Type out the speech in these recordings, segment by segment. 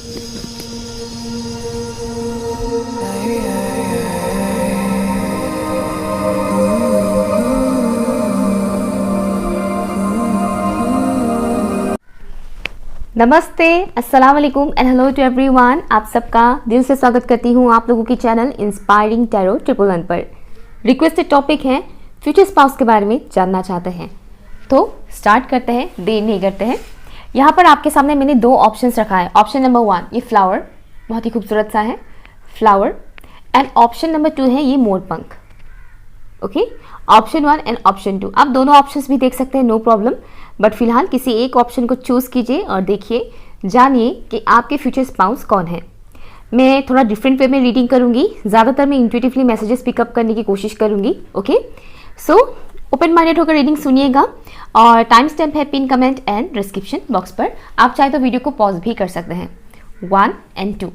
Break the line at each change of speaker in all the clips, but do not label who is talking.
नमस्ते, अस्सलाम वालेकुम एंड हेलो टू एवरीवन। आप सबका दिल से स्वागत करती हूँ आप लोगों की चैनल इंस्पायरिंग टैरो 111 पर। रिक्वेस्टेड टॉपिक है फ्यूचर स्पाउस के बारे में जानना चाहते हैं, तो स्टार्ट करते हैं, देर नहीं करते हैं। यहाँ पर आपके सामने मैंने दो ऑप्शंस रखा है। ऑप्शन नंबर 1 ये फ्लावर, बहुत ही खूबसूरत सा है फ्लावर, एंड ऑप्शन नंबर 2 है ये मोरपंख। ओके, ऑप्शन 1 एंड ऑप्शन 2, आप दोनों ऑप्शंस भी देख सकते हैं, नो प्रॉब्लम। बट फिलहाल किसी एक ऑप्शन को चूज़ कीजिए और देखिए, जानिए कि आपके फ्यूचर स्पाउस कौन है। मैं थोड़ा डिफरेंट वे में रीडिंग करूंगी, ज़्यादातर मैं इंट्यूटिवली मैसेजेस पिकअप करने की कोशिश करूंगी। ओके, सो ओपन माइंडेड होकर रीडिंग सुनिएगा और टाइम स्टैम्प है pin comment and description box पर। आप चाहे तो वीडियो को पॉज भी कर सकते हैं। 1 and 2।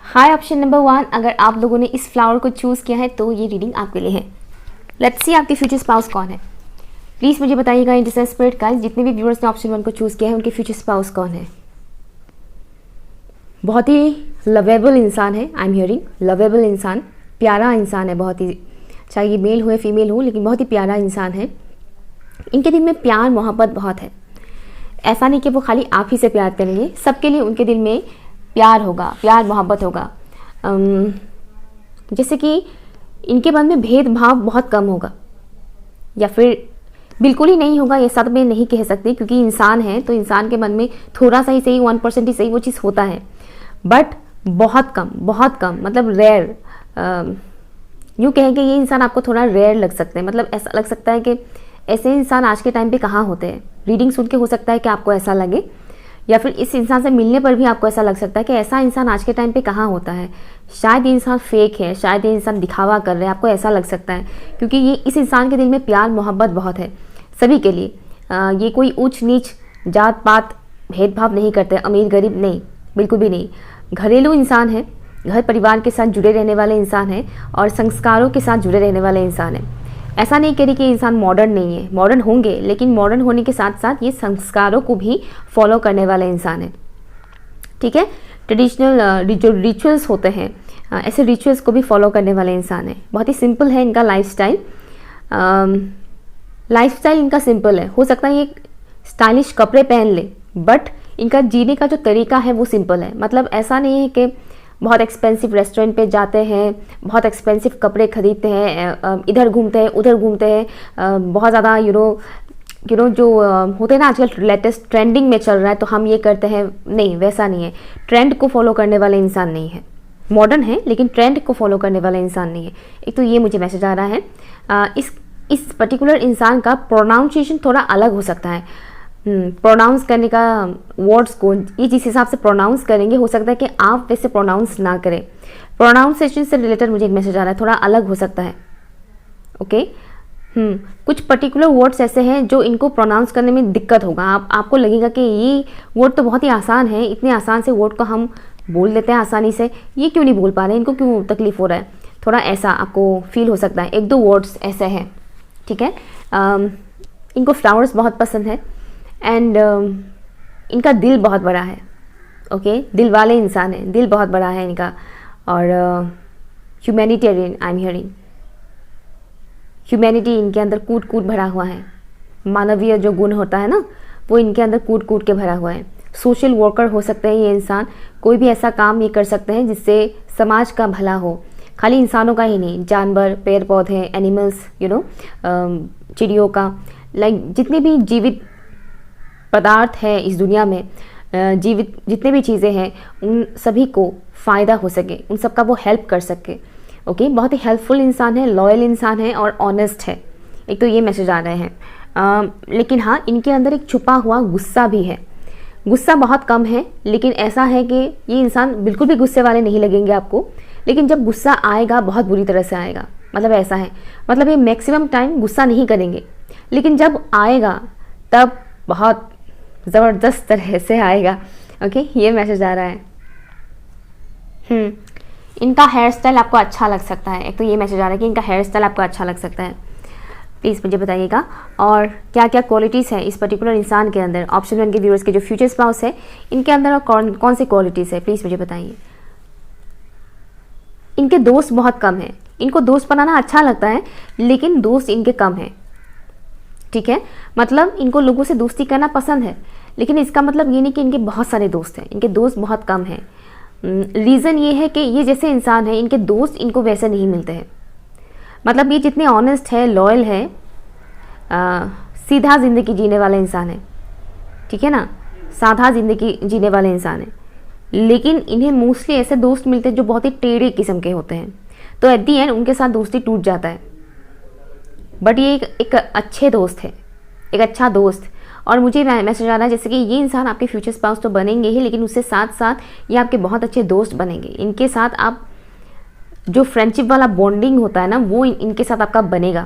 हाय, ऑप्शन नंबर 1, अगर आप लोगों ने इस फ्लावर को चूज़ किया है तो ये रीडिंग आपके लिए है। लेट्स सी आपके फ्यूचर स्पाउस कौन है। प्लीज़ मुझे बताइएगा इन डिसेंट स्पिरिट गाइस, जितने भी व्यूअर्स ने ऑप्शन 1 को चूज़ किया है उनके फ्यूचर स्पाउस कौन है। बहुत ही लवेबल इंसान है, आई एम हियरिंग लवेबल इंसान, प्यारा इंसान है बहुत ही, चाहे ये मेल हो या फीमेल हो, लेकिन बहुत ही प्यारा इंसान है। इनके दिल में प्यार मोहब्बत बहुत है। ऐसा नहीं कि वो खाली आप ही से प्यार करेंगे, सबके लिए उनके दिल में प्यार होगा, प्यार मोहब्बत होगा। जैसे कि इनके मन में भेदभाव बहुत कम होगा, या फिर बिल्कुल ही नहीं होगा, ये सब मैं नहीं कह सकती, क्योंकि इंसान है तो इंसान के मन में थोड़ा सा ही सही, 1% ही सही वो चीज़ होता है, बट बहुत कम, बहुत कम, मतलब रेयर। यूँ कहें कि ये इंसान आपको थोड़ा रेयर लग सकते हैं, मतलब ऐसा लग सकता है कि ऐसे इंसान आज के टाइम पे कहाँ होते हैं। रीडिंग सुन के हो सकता है कि आपको ऐसा लगे, या फिर इस इंसान से मिलने पर भी आपको ऐसा लग सकता है कि ऐसा इंसान आज के टाइम पे कहाँ होता है। शायद ये इंसान फेक है, शायद ये इंसान दिखावा कर रहे हैं, आपको ऐसा लग सकता है, क्योंकि ये इस इंसान के दिल में प्यार मोहब्बत बहुत है सभी के लिए। ये कोई ऊंच नीच जात पात भेदभाव नहीं करते, अमीर गरीब नहीं, बिल्कुल भी नहीं। घरेलू इंसान है, घर परिवार के साथ जुड़े रहने वाले इंसान है और संस्कारों के साथ जुड़े रहने वाले इंसान है। ऐसा नहीं कह रही कि इंसान मॉडर्न नहीं है, मॉडर्न होंगे, लेकिन मॉडर्न होने के साथ साथ ये संस्कारों को भी फॉलो करने वाले इंसान है। ठीक है, ट्रेडिशनल जो रिचुअल्स होते हैं, ऐसे रिचुअल्स को भी फॉलो करने वाले इंसान है। बहुत ही सिंपल है इनका लाइफस्टाइल। लाइफस्टाइल इनका सिंपल है। हो सकता है ये स्टाइलिश कपड़े पहन ले, बट इनका जीने का जो तरीका है वो सिंपल है। मतलब ऐसा नहीं है कि बहुत एक्सपेंसिव रेस्टोरेंट पे जाते हैं, बहुत एक्सपेंसिव कपड़े खरीदते हैं, इधर घूमते हैं उधर घूमते हैं, बहुत ज़्यादा यू नो जो होते हैं ना आजकल लेटेस्ट ट्रेंडिंग में चल रहा है तो हम ये करते हैं, नहीं वैसा नहीं है। ट्रेंड को फॉलो करने वाले इंसान नहीं है, मॉडर्न है लेकिन ट्रेंड को फॉलो करने वाला इंसान नहीं है। एक तो ये मुझे मैसेज आ रहा है। इस पर्टिकुलर इंसान का प्रोनाउंसिएशन थोड़ा अलग हो सकता है। प्रोनाउंस करने का वर्ड्स को ये जिस हिसाब से प्रोनाउंस करेंगे, हो सकता है कि आप वैसे प्रोनाउंस ना करें। प्रोनाउंसिएशन से रिलेटेड मुझे एक मैसेज आ रहा है, थोड़ा अलग हो सकता है। ओके, कुछ पर्टिकुलर वर्ड्स ऐसे हैं जो इनको प्रोनाउंस करने में दिक्कत होगा। आपको लगेगा कि ये वर्ड तो बहुत ही आसान है, इतने आसान से वर्ड को हम बोल लेते हैं आसानी से, ये क्यों नहीं बोल पा रहे हैं, इनको क्यों तकलीफ हो रहा है, थोड़ा ऐसा आपको फील हो सकता है। 1-2 वर्ड्स ऐसे हैं। ठीक है, इनको फ्लावर्स बहुत पसंद है एंड इनका दिल बहुत बड़ा है। ओके, दिल वाले इंसान है, दिल बहुत बड़ा है इनका। और humanitarian I am hearing, humanity इनके अंदर कूट कूट भरा हुआ है। मानवीय जो गुण होता है ना, वो इनके अंदर कूट कूट के भरा हुआ है। सोशल वर्कर हो सकते हैं ये इंसान, कोई भी ऐसा काम ये कर सकते हैं जिससे समाज का भला हो। खाली इंसानों का ही नहीं, जानवर, पेड़ पौधे, एनिमल्स, चिड़ियों का, लाइक जितने भी जीवित पदार्थ है इस दुनिया में, जीवित जितने भी चीज़ें हैं, उन सभी को फ़ायदा हो सके, उन सबका वो हेल्प कर सके। ओके, बहुत ही हेल्पफुल इंसान है, लॉयल इंसान है और ऑनेस्ट है। एक तो ये मैसेज आ रहे हैं। लेकिन हाँ, इनके अंदर एक छुपा हुआ गुस्सा भी है। गुस्सा बहुत कम है, लेकिन ऐसा है कि ये इंसान बिल्कुल भी गुस्से वाले नहीं लगेंगे आपको, लेकिन जब गुस्सा आएगा बहुत बुरी तरह से आएगा। मतलब ऐसा है, मतलब ये मैक्सिमम टाइम गुस्सा नहीं करेंगे, लेकिन जब आएगा तब बहुत ज़बरदस्त तरह से आएगा। ओके, ये मैसेज आ रहा है। इनका हेयर स्टाइल आपको अच्छा लग सकता है। एक तो ये मैसेज आ रहा है कि इनका हेयर स्टाइल आपको अच्छा लग सकता है। प्लीज़ मुझे बताइएगा। और क्या क्या क्वालिटीज़ है इस पर्टिकुलर इंसान के अंदर, ऑप्शन 1 के व्यूअर्स के जो फ्यूचर स्पाउस है इनके अंदर और कौन सी क्वालिटीज़ है, प्लीज़ मुझे बताइए। इनके दोस्त बहुत कम हैं, इनको दोस्त बनाना अच्छा लगता है लेकिन दोस्त इनके कम हैं, ठीक है। मतलब इनको लोगों से दोस्ती करना पसंद है, लेकिन इसका मतलब ये नहीं कि इनके बहुत सारे दोस्त हैं, इनके दोस्त बहुत कम हैं। रीज़न ये है कि ये जैसे इंसान है, इनके दोस्त इनको वैसे नहीं मिलते हैं। मतलब ये जितने ऑनेस्ट है, लॉयल है, सीधा ज़िंदगी जीने वाला इंसान है, ठीक है ना, सादा ज़िंदगी जीने वाले इंसान है, लेकिन इन्हें मोस्टली ऐसे दोस्त मिलते हैं जो बहुत ही टेढ़े किस्म के होते हैं, तो एट दी एंड उनके साथ दोस्ती टूट जाता है। बट ये एक अच्छे दोस्त है, एक अच्छा दोस्त। और मुझे मैसेज आ रहा है जैसे कि ये इंसान आपके फ्यूचर स्पाउस तो बनेंगे ही, लेकिन उससे साथ साथ ये आपके बहुत अच्छे दोस्त बनेंगे। इनके साथ आप जो फ्रेंडशिप वाला बॉन्डिंग होता है ना, वो इनके साथ आपका बनेगा।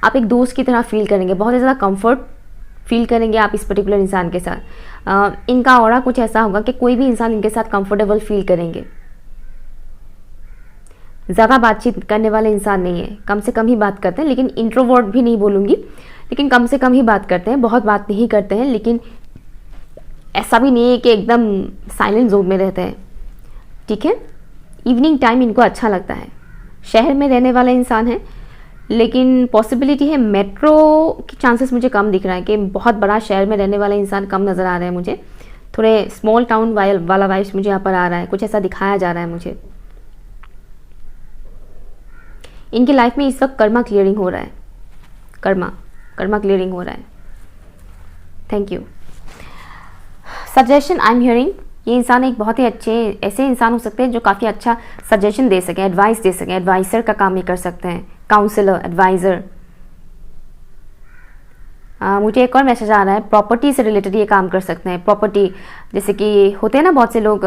आप एक दोस्त की तरह फील करेंगे, बहुत ज़्यादा कंफर्ट फील करेंगे आप इस पर्टिकुलर इंसान के साथ। इनका ऑरा कुछ ऐसा होगा कि कोई भी इंसान इनके साथ कंफर्टेबल फील करेंगे। ज़्यादा बातचीत करने वाले इंसान नहीं है, कम से कम ही बात करते हैं, लेकिन इंट्रोवर्ट भी नहीं बोलूँगी, लेकिन कम से कम ही बात करते हैं, बहुत बात नहीं करते हैं, लेकिन ऐसा भी नहीं है कि एकदम साइलेंट जोन में रहते हैं, ठीक है। इवनिंग टाइम इनको अच्छा लगता है। शहर में रहने वाला इंसान है, लेकिन पॉसिबिलिटी है मेट्रो की चांसेस मुझे कम दिख रहा है कि बहुत बड़ा शहर में रहने वाला इंसान कम नज़र आ रहा है मुझे। थोड़े स्मॉल टाउन वाला वाइब्स मुझे यहाँ पर आ रहा है, कुछ ऐसा दिखाया जा रहा है मुझे। इनकी लाइफ में इस वक्त कर्मा क्लियरिंग हो रहा है, कर्मा क्लियरिंग हो रहा है। Thank you. Suggestion I am hearing, ये इंसान एक बहुत ही अच्छे ऐसे इंसान हो सकते हैं जो काफ़ी अच्छा सजेशन दे सकें, एडवाइस दे सकें, एडवाइसर का काम ये कर सकते हैं, काउंसलर, एडवाइज़र। मुझे एक और मैसेज आ रहा है, प्रॉपर्टी से रिलेटेड ये काम कर सकते हैं। प्रॉपर्टी जैसे कि होते हैं ना बहुत से लोग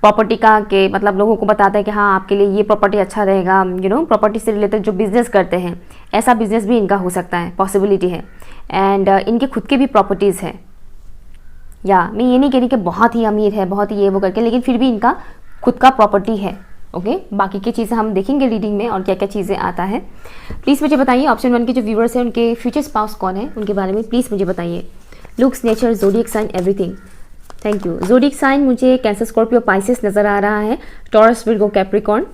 प्रॉपर्टी का के मतलब लोगों को बताते हैं कि हाँ आपके लिए ये प्रॉपर्टी अच्छा रहेगा, प्रॉपर्टी से रिलेटेड जो बिज़नेस करते हैं, ऐसा बिज़नेस भी इनका हो सकता है, पॉसिबिलिटी है। एंड इनके खुद के भी प्रॉपर्टीज़ है, या मैं ये नहीं कह रही कि बहुत ही अमीर है, बहुत ही ये वो करके, लेकिन फिर भी इनका खुद का प्रॉपर्टी है, ओके। बाकी की चीज़ें हम देखेंगे रीडिंग में और क्या क्या चीज़ें आता है। प्लीज़ मुझे बताइए ऑप्शन 1 के जो व्यूअर्स हैं उनके फ्यूचर स्पाउस कौन है, उनके बारे में प्लीज़ मुझे बताइए। Looks, nature, zodiac sign, everything. Thank you. Zodiac sign मुझे कैंसर, स्कॉर्पियो, पाइसेस नज़र आ रहा है, Taurus, Virgo, Capricorn.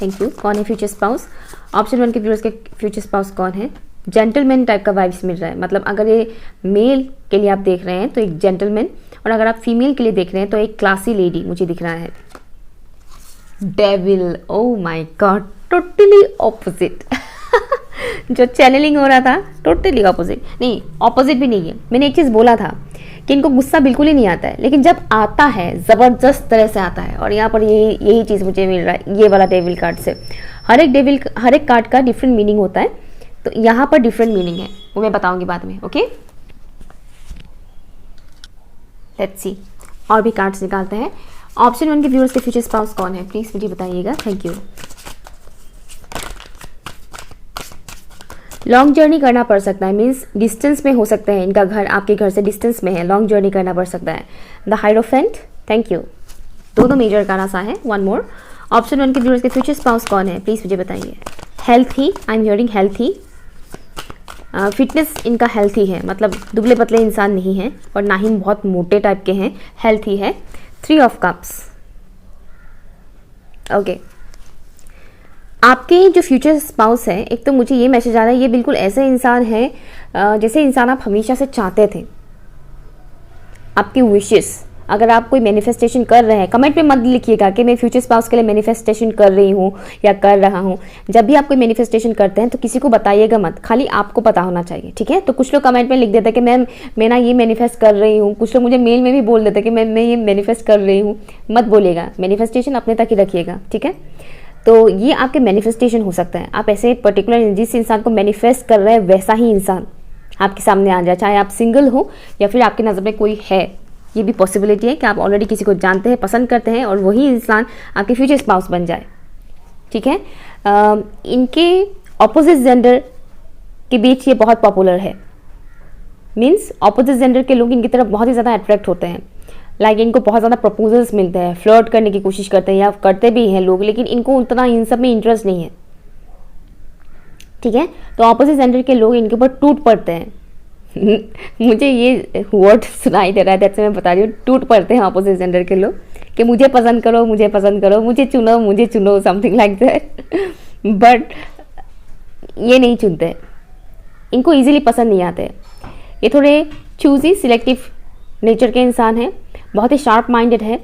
Thank you. कौन है फ्यूचर स्पाउस? ऑप्शन 1 के व्यूअर्स के फ्यूचर स्पाउस कौन है? जेंटलमैन टाइप का वाइब्स मिल रहा है, मतलब अगर ये मेल के लिए आप देख रहे हैं तो एक जेंटलमैन, और अगर आप फीमेल के लिए देख रहे हैं तो एक क्लासी लेडी मुझे दिख रहा है। Devil, oh my God, totally opposite. जो चैनलिंग हो रहा था टोटली ऑपोजिट, नहीं ऑपोजिट भी नहीं है। मैंने एक चीज़ बोला था कि इनको गुस्सा बिल्कुल ही नहीं आता है, लेकिन जब आता है ज़बरदस्त तरह से आता है, और यहाँ पर यही चीज़ मुझे मिल रहा है ये वाला डेविल कार्ड से। हर एक कार्ड का डिफरेंट मीनिंग होता है, तो यहाँ पर डिफरेंट मीनिंग है, वो मैं बताऊंगी बाद में, ओके। लेट्स सी, और भी कार्ड्स निकालते हैं। ऑप्शन 1 के व्यूअर्स के फ्यूचर स्पाउस कौन है, प्लीज मुझे बताइएगा। Thank you. लॉन्ग जर्नी करना पड़ सकता है, मीन्स डिस्टेंस में हो सकते हैं, इनका घर आपके घर से डिस्टेंस में है, लॉन्ग जर्नी करना पड़ सकता है। The hierophant, thank you. दोनों मेजर का रासा है। वन मोर, ऑप्शन 1 के व्यूअर्स के फ्यूचर स्पाउस कौन है, प्लीज मुझे बताइए। Healthy, I am hearing healthy. Fitness इनका हेल्थी है, मतलब दुबले पतले इंसान नहीं है और ना ही बहुत मोटे टाइप के हैं, हेल्थी है। 3 ऑफ कप्स, ओके। आपके जो फ्यूचर स्पाउस है, एक तो मुझे ये मैसेज आ रहा है ये बिल्कुल ऐसे इंसान है जैसे इंसान आप हमेशा से चाहते थे। आपकी विशेस, अगर आप कोई मैनिफेस्टेशन कर रहे हैं, कमेंट में मत लिखिएगा कि मैं फ्यूचर स्पाउस के लिए मैनिफेस्टेशन कर रही हूँ या कर रहा हूँ। जब भी आप कोई मैनिफेस्टेशन करते हैं तो किसी को बताइएगा मत, खाली आपको पता होना चाहिए, ठीक है। तो कुछ लोग कमेंट में लिख देते हैं कि मैं ना ये मैनिफेस्ट कर रही हूँ, कुछ लोग मुझे मेल में भी बोल देते हैं कि मैं ये मैनिफेस्ट कर रही हूँ। मत बोलिएगा, मैनिफेस्टेशन अपने तक ही रखिएगा, ठीक है। तो ये आपके मैनिफेस्टेशन हो सकता है, आप ऐसे पर्टिकुलर जिस इंसान को मैनिफेस्ट कर रहे हैं वैसा ही इंसान आपके सामने आ जाए, चाहे आप सिंगल हो या फिर आपकी नज़र में कोई है। ये भी पॉसिबिलिटी है कि आप ऑलरेडी किसी को जानते हैं, पसंद करते हैं और वही इंसान आपके फ्यूचर स्पाउस बन जाए, ठीक है। इनके ऑपोजिट जेंडर के बीच ये बहुत पॉपुलर है, मीन्स ऑपोजिट जेंडर के लोग इनकी तरफ बहुत ही ज़्यादा अट्रैक्ट होते हैं। लाइक इनको बहुत ज़्यादा प्रपोजल्स मिलते हैं, फ्लर्ट करने की कोशिश करते हैं या करते भी हैं लोग, लेकिन इनको उतना इन सब में इंटरेस्ट नहीं है, ठीक है। तो ऑपोजिट जेंडर के लोग इनके ऊपर टूट पड़ते हैं मुझे ये वर्ड सुनाई दे रहा है, दैट्स मैं बता रही हूँ, टूट पड़ते हैं ऑपोजिट जेंडर के लोग कि मुझे पसंद करो, मुझे पसंद करो, मुझे चुनो, समथिंग लाइक दैट। बट ये नहीं चुनते, इनको इजीली पसंद नहीं आते। ये थोड़े चूजी सिलेक्टिव नेचर के इंसान हैं, बहुत ही शार्प माइंडेड है।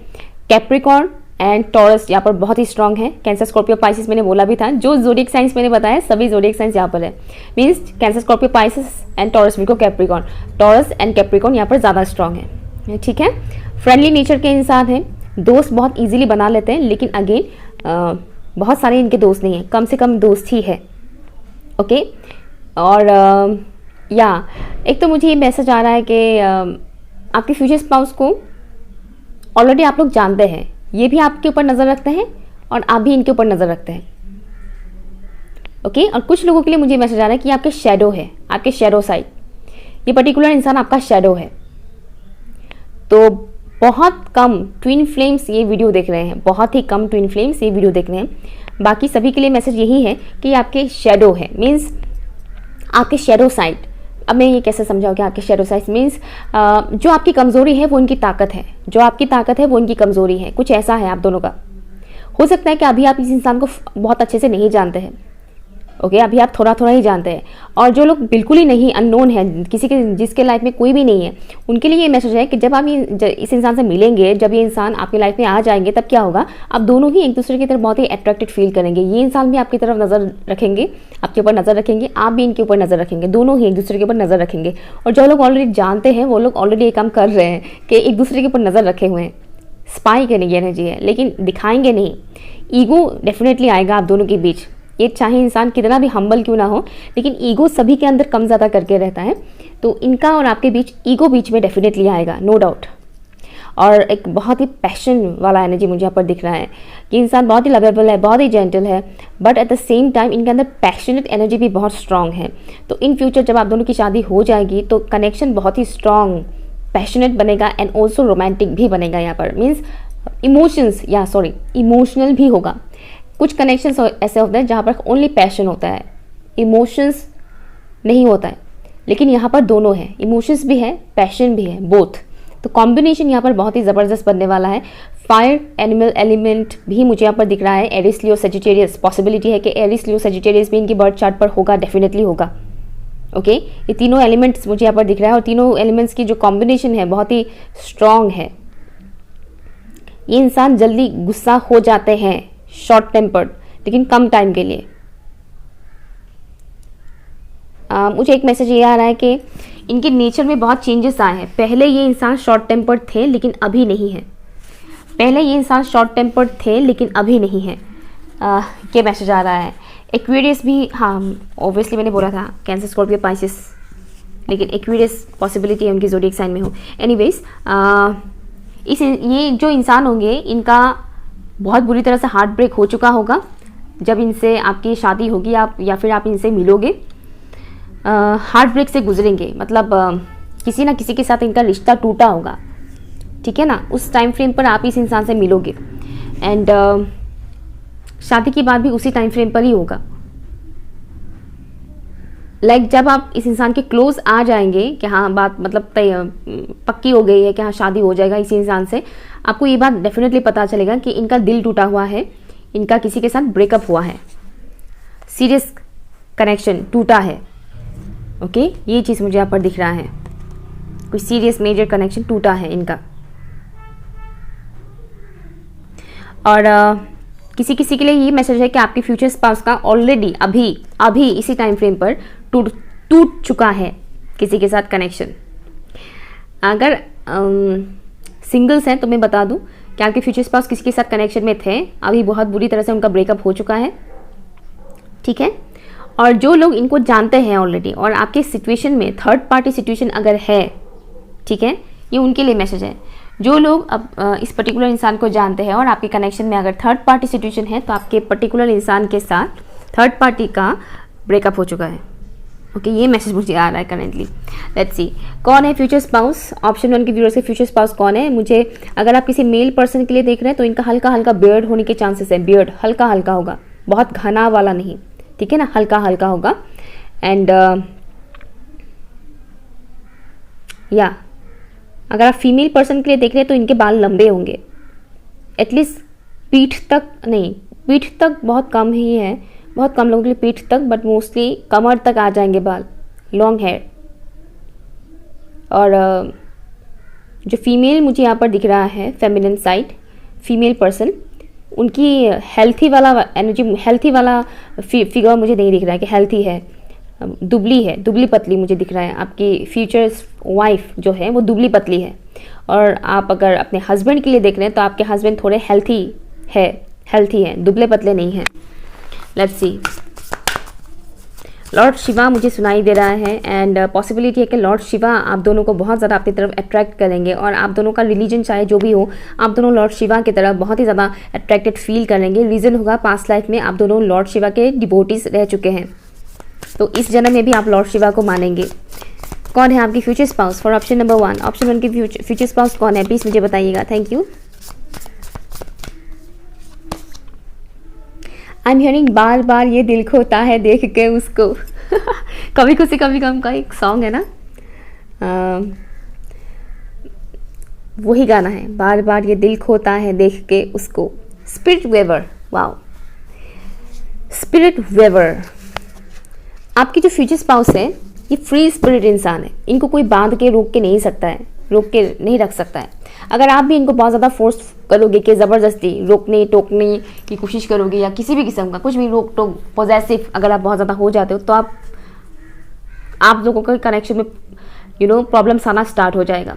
कैप्रिकॉर्न एंड टॉरस यहाँ पर बहुत ही स्ट्रांग है। कैंसर, स्कॉर्पियो, पाइसिस मैंने बोला भी था, जो ज़ोडिएक साइंस मैंने बताया सभी ज़ोडिएक साइंस यहाँ पर है। Means cancer, Scorpio, Pisces and taurus, Virgo, Capricorn, taurus and Capricorn यहाँ पर ज़्यादा स्ट्रांग है, ठीक है। फ्रेंडली नेचर के इंसान हैं, दोस्त बहुत ईजिली बना लेते हैं, लेकिन अगेन बहुत सारे इनके दोस्त नहीं हैं, कम से कम दोस्त ही है, ओके। और या एक तो मुझे ये मैसेज आ रहा है कि आपके फ्यूचर स्पाउस को ऑलरेडी आप लोग जानते हैं, ये भी आपके ऊपर नज़र रखते हैं और आप भी इनके ऊपर नज़र रखते हैं, ओके। और कुछ लोगों के लिए मुझे मैसेज आ रहा है कि आपके शैडो है, आपके शैडो साइड, ये पर्टिकुलर इंसान आपका शैडो है। तो बहुत कम ट्विन फ्लेम्स ये वीडियो देख रहे हैं, बहुत ही कम ट्विन फ्लेम्स ये वीडियो देख रहे हैं। बाकी सभी के लिए मैसेज यही है कि आपके शैडो है, मीन्स आपके शैडो साइड। अब मैं ये कैसे समझाऊँ कि आपके शैडो साइड मीन्स जो आपकी कमज़ोरी है वो इनकी ताकत है, जो आपकी ताकत है वो इनकी कमज़ोरी है, कुछ ऐसा है आप दोनों का। हो सकता है कि अभी आप इस इंसान को बहुत अच्छे से नहीं जानते हैं, ओके, अभी आप थोड़ा थोड़ा ही जानते हैं। और जो लोग बिल्कुल ही नहीं, अननोन है, किसी के जिसके लाइफ में कोई भी नहीं है, उनके लिए ये मैसेज है कि जब आप इस इंसान से मिलेंगे, जब ये इंसान आपकी लाइफ में आ जाएंगे, तब क्या होगा, आप दोनों ही एक दूसरे की तरफ बहुत ही अट्रैक्टेड फील करेंगे। ये इंसान भी आपकी तरफ नज़र रखेंगे, आपके ऊपर नज़र रखेंगे, आप भी इनके ऊपर नज़र रखेंगे, दोनों ही एक दूसरे के ऊपर नज़र रखेंगे। और जो लोग ऑलरेडी जानते हैं वो लोग ऑलरेडी ये काम कर रहे हैं कि एक दूसरे के ऊपर नज़र रखे हुए हैं। स्पाई करने की एनर्जी है, लेकिन दिखाएंगे नहीं। ईगो डेफिनेटली आएगा आप दोनों के बीच, ये चाहे इंसान कितना भी हम्बल क्यों ना हो, लेकिन ईगो सभी के अंदर कम ज़्यादा करके रहता है। तो इनका और आपके बीच ईगो बीच में डेफिनेटली आएगा, नो डाउट। और एक बहुत ही पैशन वाला एनर्जी मुझे यहाँ पर दिख रहा है कि इंसान बहुत ही लवेबल है, बहुत ही जेंटल है, but at the same time इनके अंदर पैशनेट एनर्जी भी बहुत स्ट्रांग है। तो इन फ्यूचर जब आप दोनों की शादी हो जाएगी तो कनेक्शन बहुत ही स्ट्रांग, पैशनेट बनेगा एंड ऑल्सो रोमांटिक भी बनेगा। यहाँ पर मीन्स इमोशनल भी होगा। कुछ कनेक्शंस ऐसे होते हैं जहाँ पर ओनली पैशन होता है, इमोशंस नहीं होता है, लेकिन यहाँ पर दोनों है, इमोशंस भी है, पैशन भी है, बोथ। तो कॉम्बिनेशन यहाँ पर बहुत ही ज़बरदस्त बनने वाला है। फायर एनिमल एलिमेंट भी मुझे यहाँ पर दिख रहा है, एरिस, लियो, सजिटेरियस। पॉसिबिलिटी है कि एरिस, लियो, सजिटेरियस भी इनकी बर्थ चार्ट पर होगा, डेफिनेटली होगा, ओके। ये तीनों एलिमेंट्स मुझे यहाँ पर दिख रहा है और तीनों एलिमेंट्स की जो कॉम्बिनेशन है बहुत ही स्ट्रॉन्ग है। ये इंसान जल्दी गुस्सा हो जाते हैं, शॉर्ट टेम्पर्ड, लेकिन कम टाइम के लिए। मुझे एक मैसेज ये आ रहा है कि इनके नेचर में बहुत चेंजेस आए हैं। पहले ये इंसान शॉर्ट टेम्पर्ड थे लेकिन अभी नहीं है, पहले ये इंसान शॉर्ट टेम्पर्ड थे लेकिन अभी नहीं है, ये मैसेज आ रहा है। एक्वेरियस भी, हाँ ऑब्वियसली मैंने बोला था कैंसर, स्कॉर्पियो, पाइसिस, लेकिन एक्वेरियस पॉसिबिलिटी है उनकी ज़ोडिएक साइन में हो। एनीवेज, ये जो इंसान होंगे इनका बहुत बुरी तरह से हार्ट ब्रेक हो चुका होगा जब इनसे आपकी शादी होगी, आप या फिर आप इनसे मिलोगे, हार्ट ब्रेक से गुजरेंगे, मतलब किसी ना किसी के साथ इनका रिश्ता टूटा होगा, ठीक है ना। उस टाइम फ्रेम पर आप इस इंसान से मिलोगे एंड शादी की बात भी उसी टाइम फ्रेम पर ही होगा। लाइक जब आप इस इंसान के क्लोज आ जाएंगे कि हाँ बात मतलब पक्की हो गई है कि हाँ शादी हो जाएगा इसी इंसान से, आपको ये बात डेफिनेटली पता चलेगा कि इनका दिल टूटा हुआ है, इनका किसी के साथ ब्रेकअप हुआ है, सीरियस कनेक्शन टूटा है, ओके। ये चीज़ मुझे यहाँ पर दिख रहा है, कोई सीरियस मेजर कनेक्शन टूटा है इनका। और किसी किसी के लिए ये मैसेज है कि आपके फ्यूचर स्पाउस का ऑलरेडी अभी इसी टाइम फ्रेम पर टूट चुका है किसी के साथ कनेक्शन। अगर सिंगल्स हैं तो मैं बता दूं कि आपके फ्यूचर स्पाउस किसी के साथ कनेक्शन में थे, अभी बहुत बुरी तरह से उनका ब्रेकअप हो चुका है, ठीक है। और जो लोग इनको जानते हैं ऑलरेडी और आपके सिचुएशन में थर्ड पार्टी सिचुएशन अगर है, ठीक है, ये उनके लिए मैसेज है। जो लोग अब इस पर्टिकुलर इंसान को जानते हैं और आपके कनेक्शन में अगर थर्ड पार्टी सिचुएशन है तो आपके पर्टिकुलर इंसान के साथ थर्ड पार्टी का ब्रेकअप हो चुका है, ओके। ये मैसेज मुझे आ रहा है करेंटली। लेट्स सी कौन है फ्यूचर स्पाउस। ऑप्शन 1 के व्यूअर्स के फ्यूचर स्पाउस कौन है। मुझे अगर आप किसी मेल पर्सन के लिए देख रहे हैं तो इनका हल्का हल्का बियर्ड होने के चांसेस है, बियर्ड हल्का हल्का होगा, बहुत घना वाला नहीं, ठीक है ना, हल्का हल्का होगा। एंड या अगर आप फीमेल पर्सन के लिए देख रहे हैं तो इनके बाल लंबे होंगे, एटलीस्ट पीठ तक नहीं, पीठ तक बहुत कम ही है, बहुत कम लोगों के लिए पीठ तक, बट मोस्टली कमर तक आ जाएंगे बाल, लॉन्ग हेयर। और जो फीमेल मुझे यहाँ पर दिख रहा है, फेमिनिन साइड फीमेल पर्सन, उनकी हेल्थी वाला एनर्जी, हेल्थी वाला फिगर मुझे नहीं दिख रहा है कि हेल्थी है, दुबली है, दुबली पतली मुझे दिख रहा है। आपकी फ्यूचर वाइफ जो है वो दुबली पतली है। और आप अगर अपने हस्बैंड के लिए देख रहे हैं तो आपके हस्बैंड थोड़े हेल्थी है, दुबले पतले नहीं हैं। लेट्स सी, लॉर्ड शिवा मुझे सुनाई दे रहा है एंड पॉसिबिलिटी है कि लॉर्ड शिवा आप दोनों को बहुत ज़्यादा अपनी तरफ अट्रैक्ट करेंगे और आप दोनों का रिलीजन चाहे जो भी हो, आप दोनों लॉर्ड शिवा की तरफ बहुत ही ज़्यादा अट्रैक्टेड फील करेंगे। रीज़न होगा पास्ट लाइफ में आप दोनों लॉर्ड शिवा के डिवोटीज रह चुके हैं, तो इस जन्म में भी आप लॉर्ड शिवा को मानेंगे। कौन है आपकी future spouse for option number 1? Option 1 की फ्यूचर स्पाउस कौन है, प्लीज़ मुझे बताइएगा। Thank you. I am hearing बार बार ये दिल खोता है देख के उसको कभी खुशी कभी गम का एक सॉन्ग है ना, वही गाना है, बार बार ये दिल खोता है देख के उसको। Spirit weaver, wow, spirit weaver. आपकी जो फ्यूचर स्पाउस है ये फ्री स्पिरिट इंसान है, इनको कोई बांध के रोक के नहीं सकता है, रोक के नहीं रख सकता है। अगर आप भी इनको बहुत ज़्यादा फोर्स करोगे कि ज़बरदस्ती रोकने टोकने की कोशिश करोगे या किसी भी किस्म का कुछ भी रोक टोक पॉजेसिव अगर आप बहुत ज़्यादा हो जाते हो तो आप लोगों के कनेक्शन में प्रॉब्लम्स आना स्टार्ट हो जाएगा।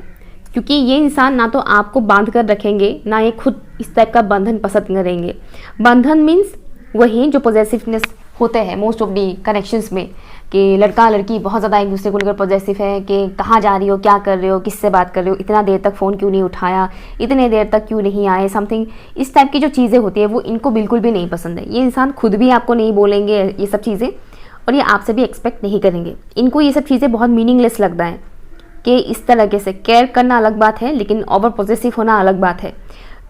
क्योंकि ये इंसान ना तो आपको बांध कर रखेंगे, ना ये खुद इस टाइप का बंधन पसंद करेंगे। बंधन मीन्स वही जो पॉजेसिवनेस होते हैं मोस्ट ऑफ दी कनेक्शंस में, कि लड़का लड़की बहुत ज़्यादा एक दूसरे को लेकर पॉजेसिव है कि कहाँ जा रही हो, क्या कर रहे हो, किससे बात कर रहे हो, इतना देर तक फ़ोन क्यों नहीं उठाया, इतने देर तक क्यों नहीं आए, समथिंग इस टाइप की जो चीज़ें होती है वो इनको बिल्कुल भी नहीं पसंद है। ये इंसान खुद भी आपको नहीं बोलेंगे ये सब चीज़ें और ये आपसे भी एक्सपेक्ट नहीं करेंगे। इनको ये सब चीज़ें बहुत मीनिंगलेस लगता है कि इस तरीके से केयर करना अलग बात है लेकिन ओवर पॉजेसिव होना अलग बात है।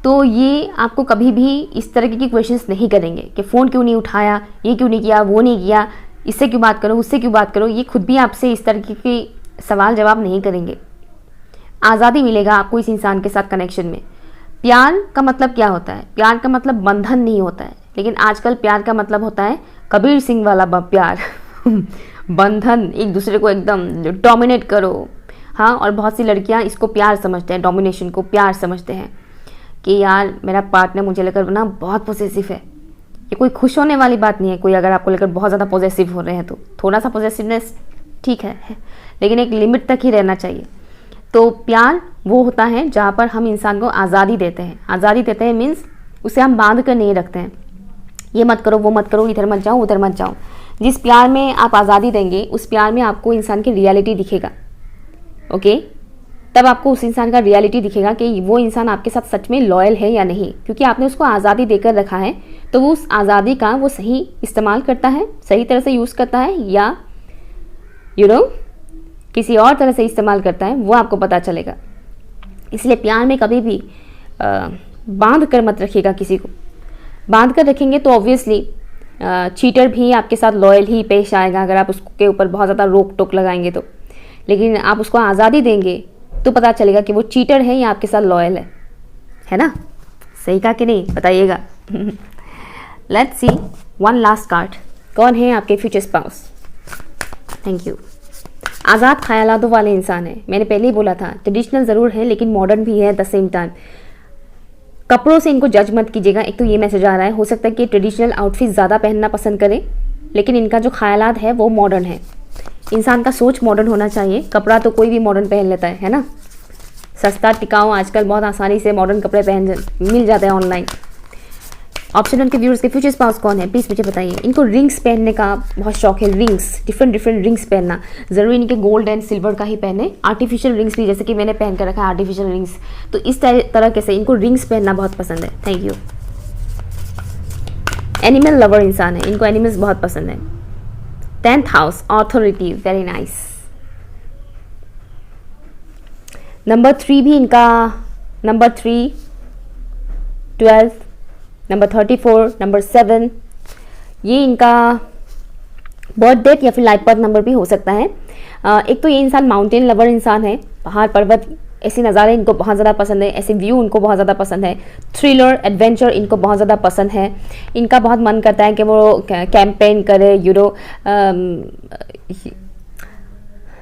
तो ये आपको कभी भी इस तरह की क्वेश्चंस नहीं करेंगे कि फ़ोन क्यों नहीं उठाया, ये क्यों नहीं किया, वो नहीं किया, इससे क्यों बात करो, उससे क्यों बात करो। ये खुद भी आपसे इस तरह के सवाल जवाब नहीं करेंगे। आज़ादी मिलेगा आपको इस इंसान के साथ कनेक्शन में। प्यार का मतलब क्या होता है? प्यार का मतलब बंधन नहीं होता है, लेकिन आजकल प्यार का मतलब होता है कबीर सिंह वाला प्यार बंधन, एक दूसरे को एकदम डोमिनेट करो। हाँ, और बहुत सी लड़कियां इसको प्यार समझते हैं, डोमिनेशन को प्यार समझते हैं कि यार मेरा पार्टनर मुझे लेकर ना बहुत पॉसेसिव है। ये कोई खुश होने वाली बात नहीं है। कोई अगर आपको लेकर बहुत ज़्यादा पॉसेसिव हो रहे हैं तो थोड़ा सा पॉसेसिवनेस ठीक है, लेकिन एक लिमिट तक ही रहना चाहिए। तो प्यार वो होता है जहाँ पर हम इंसान को आज़ादी देते हैं। आज़ादी देते हैं मीन्स उसे हम बांध कर नहीं रखते हैं, ये मत करो, वो मत करो, इधर मत जाओ, उधर मत जाओ। जिस प्यार में आप आज़ादी देंगे उस प्यार में आपको इंसान की रियलिटी दिखेगा। ओके, तब आपको उस इंसान का रियलिटी दिखेगा कि वो इंसान आपके साथ सच में लॉयल है या नहीं, क्योंकि आपने उसको आज़ादी देकर रखा है। तो वो उस आज़ादी का वो सही इस्तेमाल करता है, सही तरह से यूज़ करता है या किसी और तरह से इस्तेमाल करता है, वो आपको पता चलेगा। इसलिए प्यार में कभी भी बांध कर मत रखिएगा किसी को। बांध कर रखेंगे तो ऑब्वियसली चीटर भी आपके साथ लॉयल ही पेश आएगा अगर आप उसके ऊपर बहुत ज़्यादा रोक टोक लगाएंगे तो। लेकिन आप उसको आज़ादी देंगे तो पता चलेगा कि वो चीटर है या आपके साथ लॉयल है ना? सही कहा कि नहीं, बताइएगा। Let's see one last card, कौन है आपके फ्यूचर स्पाउस? Thank you. आज़ाद ख्यालातों वाले इंसान है। मैंने पहले ही बोला था ट्रेडिशनल ज़रूर है लेकिन मॉडर्न भी है एट द सेम टाइम। कपड़ों से इनको जज मत कीजिएगा। एक तो ये मैसेज आ रहा है, हो सकता है कि ट्रेडिशनल आउटफिट ज़्यादा पहनना पसंद करें लेकिन इनका जो ख्यालात है वो मॉडर्न है। इंसान का सोच मॉडर्न होना चाहिए। कपड़ा तो कोई भी मॉडर्न पहन लेता है ना, सस्ता टिकाऊ, आजकल बहुत आसानी से मॉडर्न कपड़े मिल जाते हैं ऑनलाइन। ऑप्शन 1 के व्यूअर्स के फ्यूचर स्पाउस कौन है, प्लीज़ मुझे बताइए। इनको रिंग्स पहनने का बहुत शौक है, रिंग्स, डिफरेंट रिंग्स पहनना। ज़रूरी इनके गोल्ड एंड सिल्वर का ही पहने, आर्टिफिशियल रिंग्स भी, जैसे कि मैंने पहन कर रखा है आर्टिफिशियल रिंग्स। तो इस तरह से इनको रिंग्स पहनना बहुत पसंद है। Thank you. एनिमल लवर इंसान है, इनको एनिमल्स बहुत पसंद है। 10th house, authority, very nice. Number 3 भी इनका, नंबर 3, 12, नंबर 34, नंबर 7, ये इनका बर्थ डेट या फिर लाइफ पाथ नंबर भी हो सकता है। एक तो ये इंसान माउंटेन लवर इंसान है, पहाड़ पर्वत ऐसे नज़ारे इनको बहुत ज़्यादा पसंद है, ऐसे व्यू उनको बहुत ज़्यादा पसंद है, थ्रिलर एडवेंचर इनको बहुत ज़्यादा पसंद है। इनका बहुत मन करता है कि वो कैंपेन करे,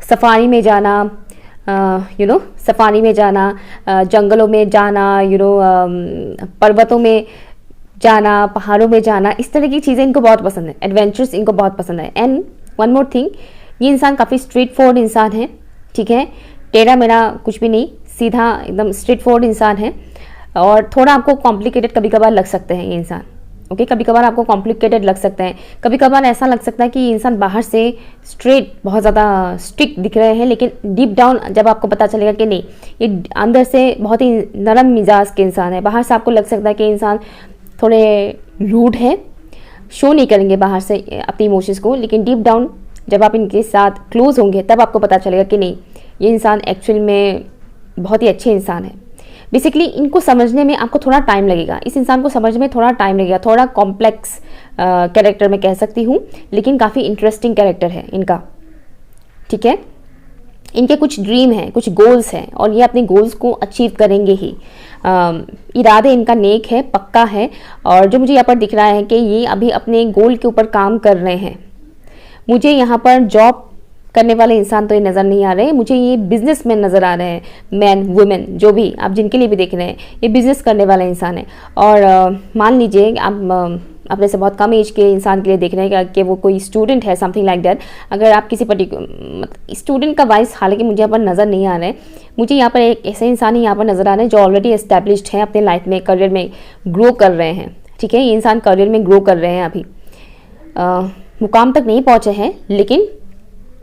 सफारी में जाना, सफारी में जाना, जंगलों में जाना, पर्वतों में जाना, पहाड़ों में जाना, इस तरह की चीज़ें इनको बहुत पसंद है, एडवेंचर्स इनको बहुत पसंद है। एंड वन मोर थिंग, ये इंसान काफ़ी स्ट्रेट फॉरवर्ड इंसान है, ठीक है, टेढ़ा मेढ़ा कुछ भी नहीं, सीधा एकदम स्ट्रेट फॉरवर्ड इंसान है। और थोड़ा आपको कॉम्प्लिकेटेड कभी कभार लग सकते हैं ये इंसान, ओके, कभी कभार आपको कॉम्प्लिकेटेड लग सकते हैं, कभी कभार ऐसा लग सकता है कि ये इंसान बाहर से स्ट्रेट बहुत ज़्यादा स्ट्रिक्ट दिख रहे हैं, लेकिन डीप डाउन जब आपको पता चलेगा कि नहीं, ये अंदर से बहुत ही नरम मिजाज के इंसान है। बाहर से आपको लग सकता है कि इंसान थोड़े रूड है, शो नहीं करेंगे बाहर से अपनी इमोशंस को, लेकिन डीप डाउन जब आप इनके साथ क्लोज होंगे तब आपको पता चलेगा कि नहीं, ये इंसान एक्चुअल में बहुत ही अच्छे इंसान है। बेसिकली इनको समझने में आपको थोड़ा टाइम लगेगा, इस इंसान को समझने में थोड़ा टाइम लगेगा, थोड़ा कॉम्प्लेक्स कैरेक्टर मैं कह सकती हूँ, लेकिन काफ़ी इंटरेस्टिंग कैरेक्टर है इनका, ठीक है। इनके कुछ ड्रीम हैं, कुछ गोल्स हैं, और ये अपने गोल्स को अचीव करेंगे ही। इरादे इनका नेक है, पक्का है, और जो मुझे यहाँ पर दिख रहा है कि ये अभी अपने गोल के ऊपर काम कर रहे हैं। मुझे यहाँ पर जॉब करने वाले इंसान तो ये नज़र नहीं आ रहे, मुझे ये बिजनेसमैन नज़र आ रहे हैं, मैन वुमेन जो भी आप जिनके लिए भी देख रहे हैं, ये बिजनेस करने वाला इंसान है। और मान लीजिए आप अपने से बहुत कम एज के इंसान के लिए देख रहे हैं कि वो कोई स्टूडेंट है, समथिंग लाइक दैट। अगर आप किसी पर्टिकुलर स्टूडेंट का वाइस हालांकि मुझे यहाँ पर नज़र नहीं आ रहा है, मुझे यहाँ पर एक ऐसे इंसान ही यहाँ पर नज़र आ रहे हैं जो ऑलरेडी एस्टैब्लिश्ड है, अपने लाइफ में करियर में ग्रो कर रहे हैं, ठीक है। ये इंसान करियर में ग्रो कर रहे हैं, अभी मुकाम तक नहीं पहुँचे हैं, लेकिन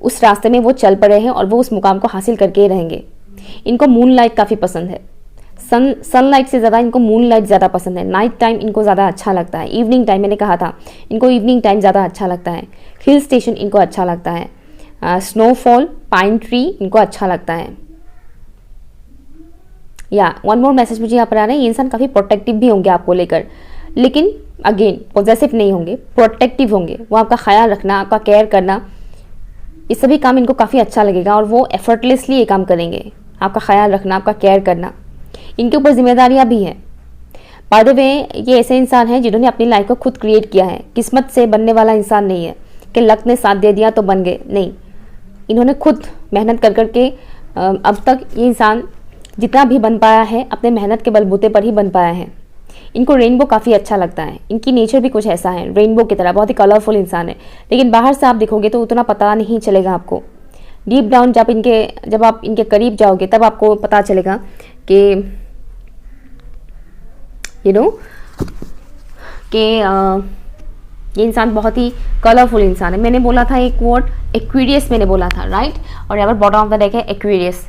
उस रास्ते में वो चल पड़े हैं और वो उस मुकाम को हासिल करके ही रहेंगे। इनको मून लाइट काफ़ी पसंद है, सनलाइट से ज़्यादा इनको मून लाइट ज़्यादा पसंद है। नाइट टाइम इनको ज़्यादा अच्छा लगता है, इवनिंग टाइम मैंने कहा था, इनको इवनिंग टाइम ज़्यादा अच्छा लगता है। हिल स्टेशन इनको अच्छा लगता है, स्नोफॉल, पाइन ट्री इनको अच्छा लगता है। या वन मोर मैसेज मुझे यहाँ पर आ रहा है, ये इंसान काफ़ी प्रोटेक्टिव भी होंगे आपको लेकर, लेकिन अगेन पॉजिटिव नहीं होंगे, प्रोटेक्टिव होंगे। वो आपका ख्याल रखना, आपका केयर करना, ये सभी काम इनको काफ़ी अच्छा लगेगा और वो एफर्टलेसली ये काम करेंगे। आपका ख्याल रखना, आपका केयर करना, इनके ऊपर जिम्मेदारियां भी हैं। बाय द वे, ये ऐसे इंसान हैं जिन्होंने अपनी लाइफ को खुद क्रिएट किया है, किस्मत से बनने वाला इंसान नहीं है कि लक ने साथ दे दिया तो बन गए, नहीं। इन्होंने खुद मेहनत कर करके अब तक ये इंसान जितना भी बन पाया है अपने मेहनत के बलबूते पर ही बन पाया है। इनको रेनबो काफ़ी अच्छा लगता है, इनकी नेचर भी कुछ ऐसा है, रेनबो की तरह बहुत ही कलरफुल इंसान है, लेकिन बाहर से आप देखोगे तो उतना पता नहीं चलेगा आपको। डीप डाउन जब आप इनके करीब जाओगे तब आपको पता चलेगा कि ये इंसान बहुत ही कलरफुल इंसान है। मैंने बोला था एक वर्ड एक्वेरियस मैंने बोला था, राइट, और यहाँ पर बॉटम ऑफ द डेक है एक्वेरियस,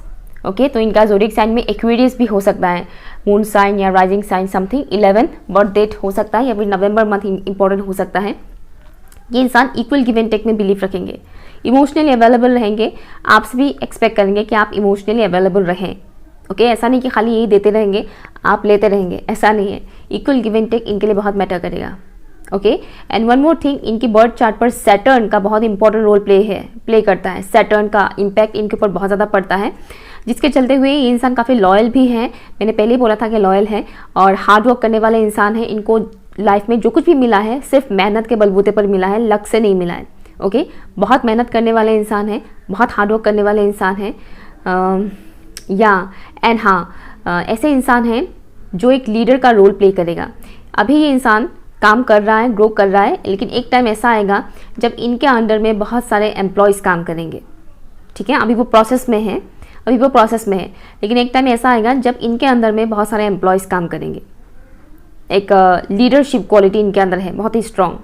ओके। तो इनका ज़ोडिएक साइन में एक्वेरियस भी हो सकता है, मून साइन या rising sign something, 11 birth date हो सकता है या फिर नवंबर मंथ इंपॉर्टेंट हो सकता है। ये इंसान इक्वल गिव एंड टेक में बिलीव रखेंगे, इमोशनली अवेलेबल रहेंगे, आपसे भी एक्सपेक्ट करेंगे कि आप इमोशनली अवेलेबल रहें, ओके। ऐसा नहीं कि खाली यही देते रहेंगे, आप लेते रहेंगे, ऐसा नहीं है। इक्वल गिव एंड टेक इनके लिए बहुत मैटर करेगा, okay. And one more thing, इनकी बर्थ चार्ट पर सैटर्न का बहुत इंपॉर्टेंट रोल प्ले करता है। सैटर्न का इम्पैक्ट इनके ऊपर बहुत ज़्यादा पड़ता है, जिसके चलते हुए ये इंसान काफ़ी लॉयल भी हैं। मैंने पहले ही बोला था कि लॉयल है और हार्ड वर्क करने वाले इंसान हैं। इनको लाइफ में जो कुछ भी मिला है सिर्फ मेहनत के बलबूते पर मिला है, लक से नहीं मिला है, ओके। बहुत मेहनत करने वाले इंसान हैं, बहुत हार्ड वर्क करने वाले इंसान हैं, ऐसे इंसान हैं जो एक लीडर का रोल प्ले करेगा। अभी ये इंसान काम कर रहा है, ग्रो कर रहा है, लेकिन एक टाइम ऐसा आएगा जब इनके अंडर में बहुत सारे एम्प्लॉयज़ काम करेंगे, ठीक है। अभी वो प्रोसेस में है, लेकिन एक टाइम ऐसा आएगा जब इनके अंदर में बहुत सारे एम्प्लॉयज़ काम करेंगे। एक लीडरशिप क्वालिटी इनके अंदर है बहुत ही स्ट्रॉन्ग,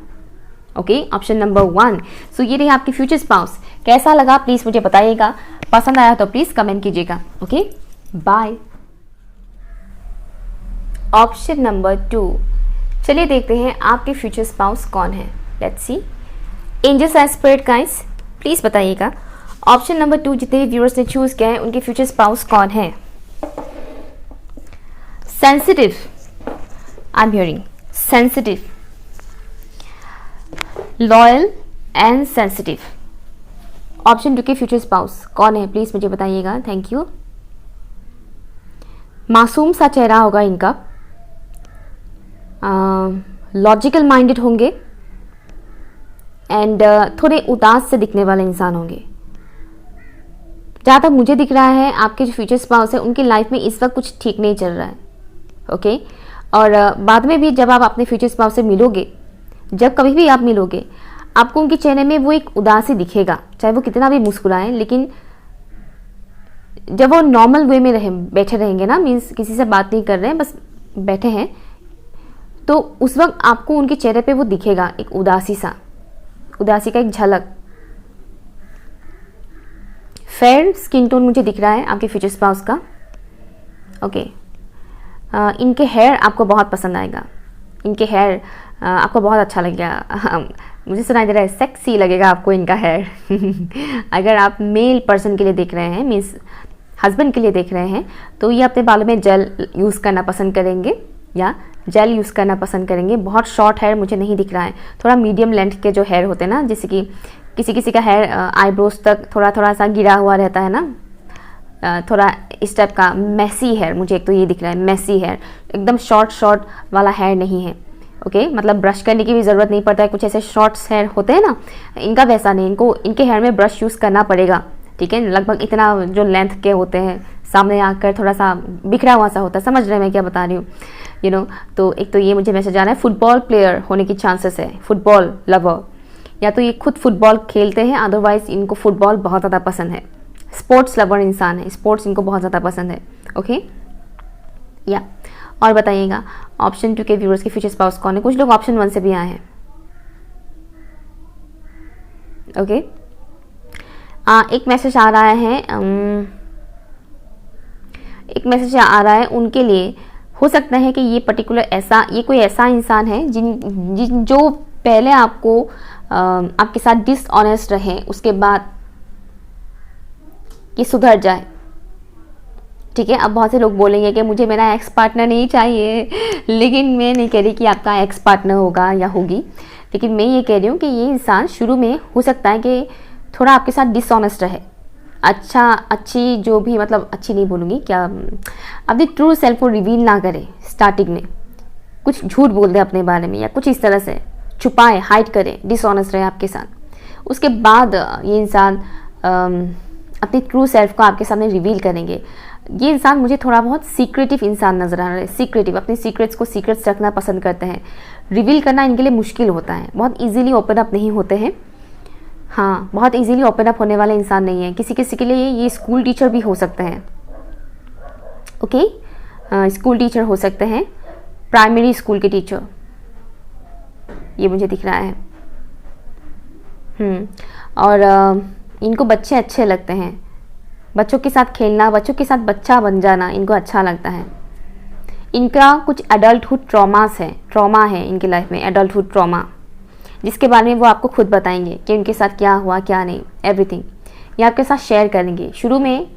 ओके। Option number 1। सो ये रही आपकी फ्यूचर स्पाउस। कैसा लगा प्लीज़ मुझे बताइएगा, पसंद आया तो प्लीज़ कमेंट कीजिएगा, ओके। बाय। ऑप्शन नंबर 2, चलिए देखते हैं आपके फ्यूचर स्पाउस कौन है। Let's see. Angels and spirit guides please बताइएगा, ऑप्शन नंबर 2 जितने व्यूअर्स ने चूज किया है उनके फ्यूचर स्पाउस कौन है। Sensitive, I am hearing sensitive, loyal and sensitive. Option 2 के फ्यूचर स्पाउस कौन है प्लीज मुझे बताइएगा। Thank you. मासूम सा चेहरा होगा इनका, लॉजिकल माइंडेड होंगे एंड थोड़े उदास से दिखने वाले इंसान होंगे। जहाँ तक मुझे दिख रहा है आपके जो फ्यूचर स्पाउस है उनकी लाइफ में इस वक्त कुछ ठीक नहीं चल रहा है। ओके और बाद में भी जब आप अपने फ्यूचर स्पाउस से मिलोगे, जब कभी भी आप मिलोगे, आपको उनके चेहरे में वो एक उदासी दिखेगा, चाहे वो कितना भी मुस्कुराएं, लेकिन जब वो नॉर्मल वे में बैठे रहेंगे ना, मीन्स किसी से बात नहीं कर रहे हैं, बस बैठे हैं, तो उस वक्त आपको उनके चेहरे पे वो दिखेगा एक उदासी का एक झलक। फेयर स्किन टोन मुझे दिख रहा है आपके फ्यूचर स्पाउस का। ओके इनके हेयर आपको बहुत पसंद आएगा, इनके हेयर आपको बहुत अच्छा लगेगा। मुझे सुनाई दे रहा है सेक्सी लगेगा आपको इनका हेयर। अगर आप मेल पर्सन के लिए देख रहे हैं, मीन्स हस्बैंड के लिए देख रहे हैं, तो ये अपने बालों में जेल यूज़ करना पसंद करेंगे या जेल यूज़ करना पसंद करेंगे। बहुत शॉर्ट हेयर मुझे नहीं दिख रहा है, थोड़ा मीडियम लेंथ के जो हेयर होते हैं ना, जैसे कि किसी का हेयर आईब्रोज तक थोड़ा सा गिरा हुआ रहता है ना, थोड़ा इस टाइप का मैसी हेयर मुझे एक तो ये दिख रहा है। मैसी हेयर, एकदम शॉर्ट वाला हेयर नहीं है। ओके मतलब ब्रश करने की भी ज़रूरत नहीं पड़ता है, कुछ ऐसे शॉर्ट्स हेयर होते हैं ना, इनका वैसा नहीं, इनके हेयर में ब्रश यूज़ करना पड़ेगा। ठीक है, लगभग इतना जो लेंथ के होते हैं, सामने आकर थोड़ा सा बिखरा हुआ सा होता है। समझ रहे हैं मैं क्या बता रही हूँ, यू नो। तो एक तो ये मुझे मैसेज आ रहा है, फुटबॉल प्लेयर होने की चांसेस है, फुटबॉल लवर, या तो ये खुद फुटबॉल खेलते हैं, अदरवाइज इनको फुटबॉल बहुत ज़्यादा पसंद है। स्पोर्ट्स लवर इंसान है, स्पोर्ट्स इनको बहुत ज़्यादा पसंद है। ओके या और बताइएगा ऑप्शन 2 के व्यूअर्स के फ्यूचर स्पाउस कौन है। कुछ लोग ऑप्शन 1 से भी आए हैं। ओके एक मैसेज आ रहा है, उनके लिए हो सकता है कि ये पर्टिकुलर ये कोई ऐसा इंसान है जो पहले आपको आपके साथ डिसऑनेस्ट रहे, उसके बाद ये सुधर जाए। ठीक है, अब बहुत से लोग बोलेंगे कि मुझे मेरा एक्स पार्टनर नहीं चाहिए, लेकिन मैं नहीं कह रही कि आपका एक्स पार्टनर होगा या होगी, लेकिन मैं ये कह रही हूँ कि ये इंसान शुरू में हो सकता है कि थोड़ा आपके साथ डिसऑनेस्ट रहे। अच्छी जो भी, मतलब अच्छी नहीं बोलूँगी, क्या अपनी ट्रू सेल्फ को रिवील ना करे, स्टार्टिंग में कुछ झूठ बोल दे अपने बारे में या कुछ इस तरह से छुपाए, हाइड करे, डिसऑनेस्ट रहे आपके साथ। उसके बाद ये इंसान अपनी ट्रू सेल्फ को आपके सामने रिवील करेंगे। ये इंसान मुझे थोड़ा बहुत सीक्रेटिव इंसान नजर आ रहा है, सीक्रेटिव, अपनी सीक्रेट्स को सीक्रेट्स रखना पसंद करते हैं। रिवील करना इनके लिए मुश्किल होता है, बहुत इजीली ओपन अप नहीं होते हैं। हाँ, बहुत इजीली ओपन अप होने वाले इंसान नहीं है। किसी के लिए ये स्कूल टीचर भी हो सकते हैं। ओके स्कूल टीचर हो सकते हैं, प्राइमरी स्कूल के टीचर, ये मुझे दिख रहा है। और इनको बच्चे अच्छे लगते हैं, बच्चों के साथ खेलना, बच्चों के साथ बच्चा बन जाना इनको अच्छा लगता है। इनका कुछ एडल्टहुड ट्रॉमा है इनकी लाइफ में, एडल्टहुड ट्रॉमा, जिसके बारे में वो आपको खुद बताएंगे कि उनके साथ क्या हुआ क्या नहीं, एवरीथिंग ये आपके साथ शेयर करेंगे। शुरू में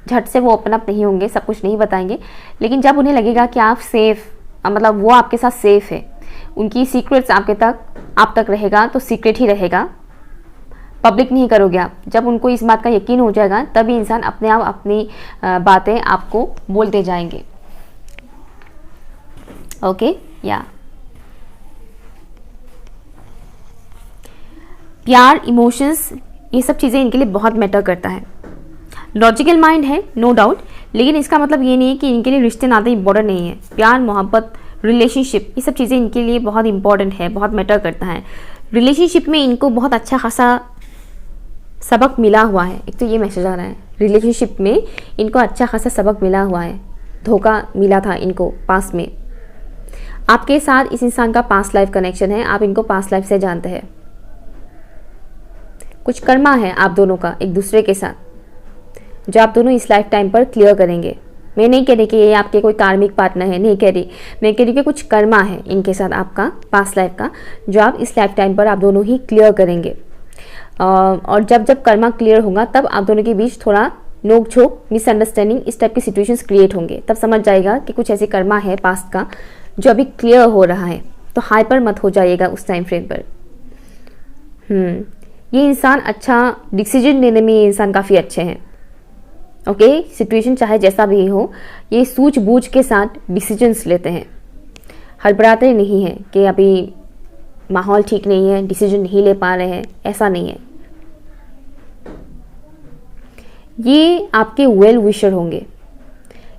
झट से वो ओपन अप नहीं होंगे, सब कुछ नहीं बताएंगे, लेकिन जब उन्हें लगेगा कि आप सेफ, मतलब वो आपके साथ सेफ है, उनकी सीक्रेट्स आप तक रहेगा तो सीक्रेट ही रहेगा, पब्लिक नहीं करोगे आप। जब उनको इस बात का यकीन हो जाएगा तभी इंसान अपने आप अपनी बातें आपको बोलते जाएंगे। ओके या प्यार, इमोशंस, ये सब चीज़ें इनके लिए बहुत मैटर करता है। लॉजिकल माइंड है नो डाउट, लेकिन इसका मतलब ये नहीं है कि इनके लिए रिश्ते नाते इंपॉर्टेंट नहीं है। प्यार, मोहब्बत, रिलेशनशिप, ये सब चीज़ें इनके लिए बहुत इंपॉर्टेंट है, बहुत मैटर करता है। रिलेशनशिप में इनको बहुत अच्छा खासा सबक मिला हुआ है। एक तो ये मैसेज आ रहा है, रिलेशनशिप में इनको अच्छा खासा सबक मिला हुआ है, धोखा मिला था इनको पास्ट में। आपके साथ इस इंसान का पास्ट लाइफ कनेक्शन है, आप इनको पास्ट लाइफ से जानते हैं, कुछ कर्मा है आप दोनों का एक दूसरे के साथ, जो आप दोनों इस लाइफ टाइम पर क्लियर करेंगे। मैं नहीं कह रही कि ये आपके कोई कार्मिक पार्टनर है, नहीं कह रही, मैं कह रही कि कुछ कर्मा है इनके साथ आपका पास्ट लाइफ का, जो आप इस लाइफ टाइम पर आप दोनों ही क्लियर करेंगे। और जब कर्मा क्लियर होगा तब आप दोनों के बीच थोड़ा नोक झोंक, मिसअंडरस्टैंडिंग, इस टाइप की सिचुएशंस क्रिएट होंगे। तब समझ जाएगा कि कुछ ऐसे कर्मा है पास्ट का जो अभी क्लियर हो रहा है, तो हाइपर मत हो जाइएगा उस टाइम फ्रेम पर। ये इंसान अच्छा डिसीजन लेने में, ये इंसान काफ़ी अच्छे हैं। ओके, सिचुएशन चाहे जैसा भी हो, ये सूझबूझ के साथ डिसीजंस लेते हैं, हड़बड़ाते नहीं हैं कि अभी माहौल ठीक नहीं है, डिसीजन नहीं ले पा रहे हैं, ऐसा नहीं है। ये आपके वेल विशर होंगे,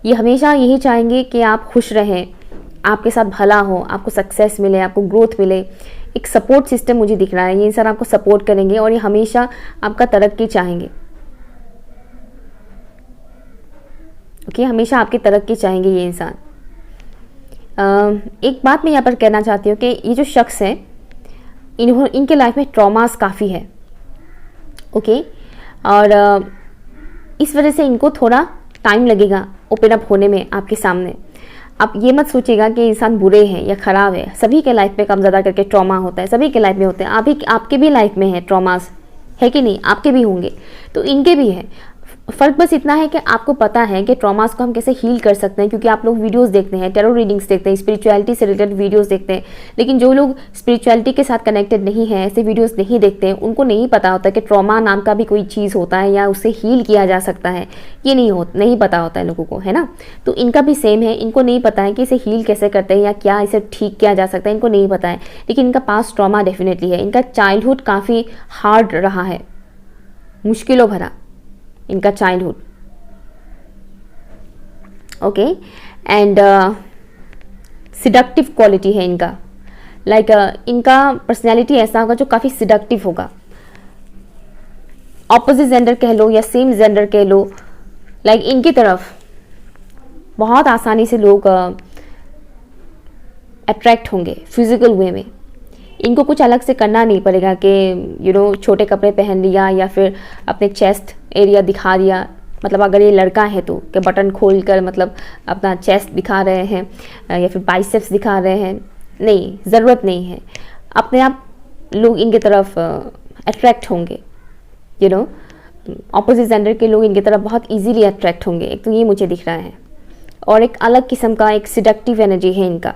ये हमेशा यही चाहेंगे कि आप खुश रहें, आपके साथ भला हो, आपको सक्सेस मिले, आपको ग्रोथ मिले। एक सपोर्ट सिस्टम मुझे दिख रहा है, ये इंसान आपको सपोर्ट करेंगे और ये हमेशा आपका तरक्की चाहेंगे। ओके, हमेशा आपकी तरक्की चाहेंगे ये इंसान। एक बात मैं यहाँ पर कहना चाहती हूँ कि ये जो शख्स है, इनके लाइफ में ट्रॉमास काफ़ी है। ओके, और इस वजह से इनको थोड़ा टाइम लगेगा ओपन अप होने में आपके सामने। आप ये मत सोचिएगा कि इंसान बुरे हैं या ख़राब है, सभी के लाइफ में कम ज़्यादा करके ट्रॉमा होता है, सभी के लाइफ में होते हैं। आपके भी लाइफ में है ट्रॉमास, है कि नहीं? आपके भी होंगे, तो इनके भी है। फ़र्क बस इतना है कि आपको पता है कि ट्रॉमास को हम कैसे हील कर सकते हैं, क्योंकि आप लोग वीडियोस देखते हैं, टैरो रीडिंग्स देखते हैं, स्पिरिचुअलिटी से रिलेटेड वीडियोस देखते हैं। लेकिन जो लोग स्पिरिचुअलिटी के साथ कनेक्टेड नहीं है, ऐसे वीडियोस नहीं देखते हैं, उनको नहीं पता होता कि ट्रॉमा नाम का भी कोई चीज़ होता है या उससे हील किया जा सकता है। ये नहीं पता होता है लोगों को, है ना? तो इनका भी सेम है, इनको नहीं पता है कि इसे हील कैसे करते हैं या क्या इसे ठीक किया जा सकता है, इनको नहीं पता है। लेकिन इनका पास्ट ट्रॉमा डेफिनेटली है। इनका चाइल्डहुड काफ़ी हार्ड रहा है, मुश्किलों भरा इनका childhood. Okay, and seductive quality है इनका। लाइक इनका पर्सनैलिटी ऐसा होगा जो काफ़ी सिडक्टिव होगा। ऑपोजिट जेंडर कह लो या सेम जेंडर कह लो, लाइक इनकी तरफ बहुत आसानी से लोग अट्रैक्ट होंगे फिजिकल वे में। इनको कुछ अलग से करना नहीं पड़ेगा कि छोटे कपड़े पहन लिया या फिर अपने चेस्ट एरिया दिखा दिया। मतलब अगर ये लड़का है तो कि बटन खोल कर मतलब अपना चेस्ट दिखा रहे हैं या फिर बाइसेप्स दिखा रहे हैं, नहीं, ज़रूरत नहीं है। अपने आप लोग इनके तरफ अट्रैक्ट होंगे। ऑपोजिट जेंडर के लोग इनकी तरफ बहुत इजीली अट्रैक्ट होंगे। एक तो ये मुझे दिख रहा है, और एक अलग किस्म का एक सिडक्टिव एनर्जी है इनका।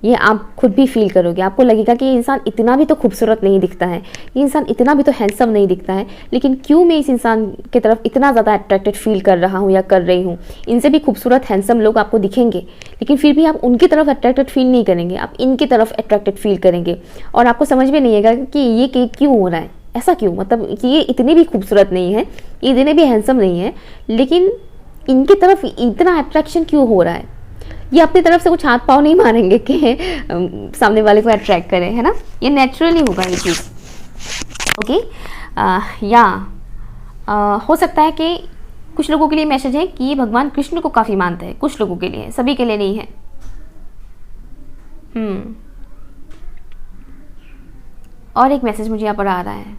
ये आप खुद भी फील करोगे, आपको लगेगा कि ये इंसान इतना भी तो खूबसूरत नहीं दिखता है, ये इंसान इतना भी तो हैंडसम नहीं दिखता है, लेकिन क्यों मैं इस इंसान की तरफ इतना ज़्यादा अट्रैक्टेड फील कर रहा हूँ या कर रही हूँ। इनसे भी खूबसूरत हैंडसम लोग आपको दिखेंगे, लेकिन फिर भी आप उनकी तरफ अट्रैक्टेड फील नहीं करेंगे, आप इनकी तरफ अट्रैक्टेड फील करेंगे। और आपको समझ में नहीं आएगा कि ये क्यों हो रहा है, ऐसा क्यों, मतलब कि ये इतने भी खूबसूरत नहीं है, ये इतने भी हैंडसम नहीं है, लेकिन इनकी तरफ इतना अट्रैक्शन क्यों हो रहा है। ये अपनी तरफ से कुछ हाथ पाँव नहीं मारेंगे कि सामने वाले को अट्रैक्ट करें, है ना? ये नेचुरली होगा ये चीज़। ओके, हो सकता है कि कुछ लोगों के लिए मैसेज है कि ये भगवान कृष्ण को काफ़ी मानते हैं, कुछ लोगों के लिए, सभी के लिए नहीं है। और एक मैसेज मुझे यहाँ पर आ रहा है,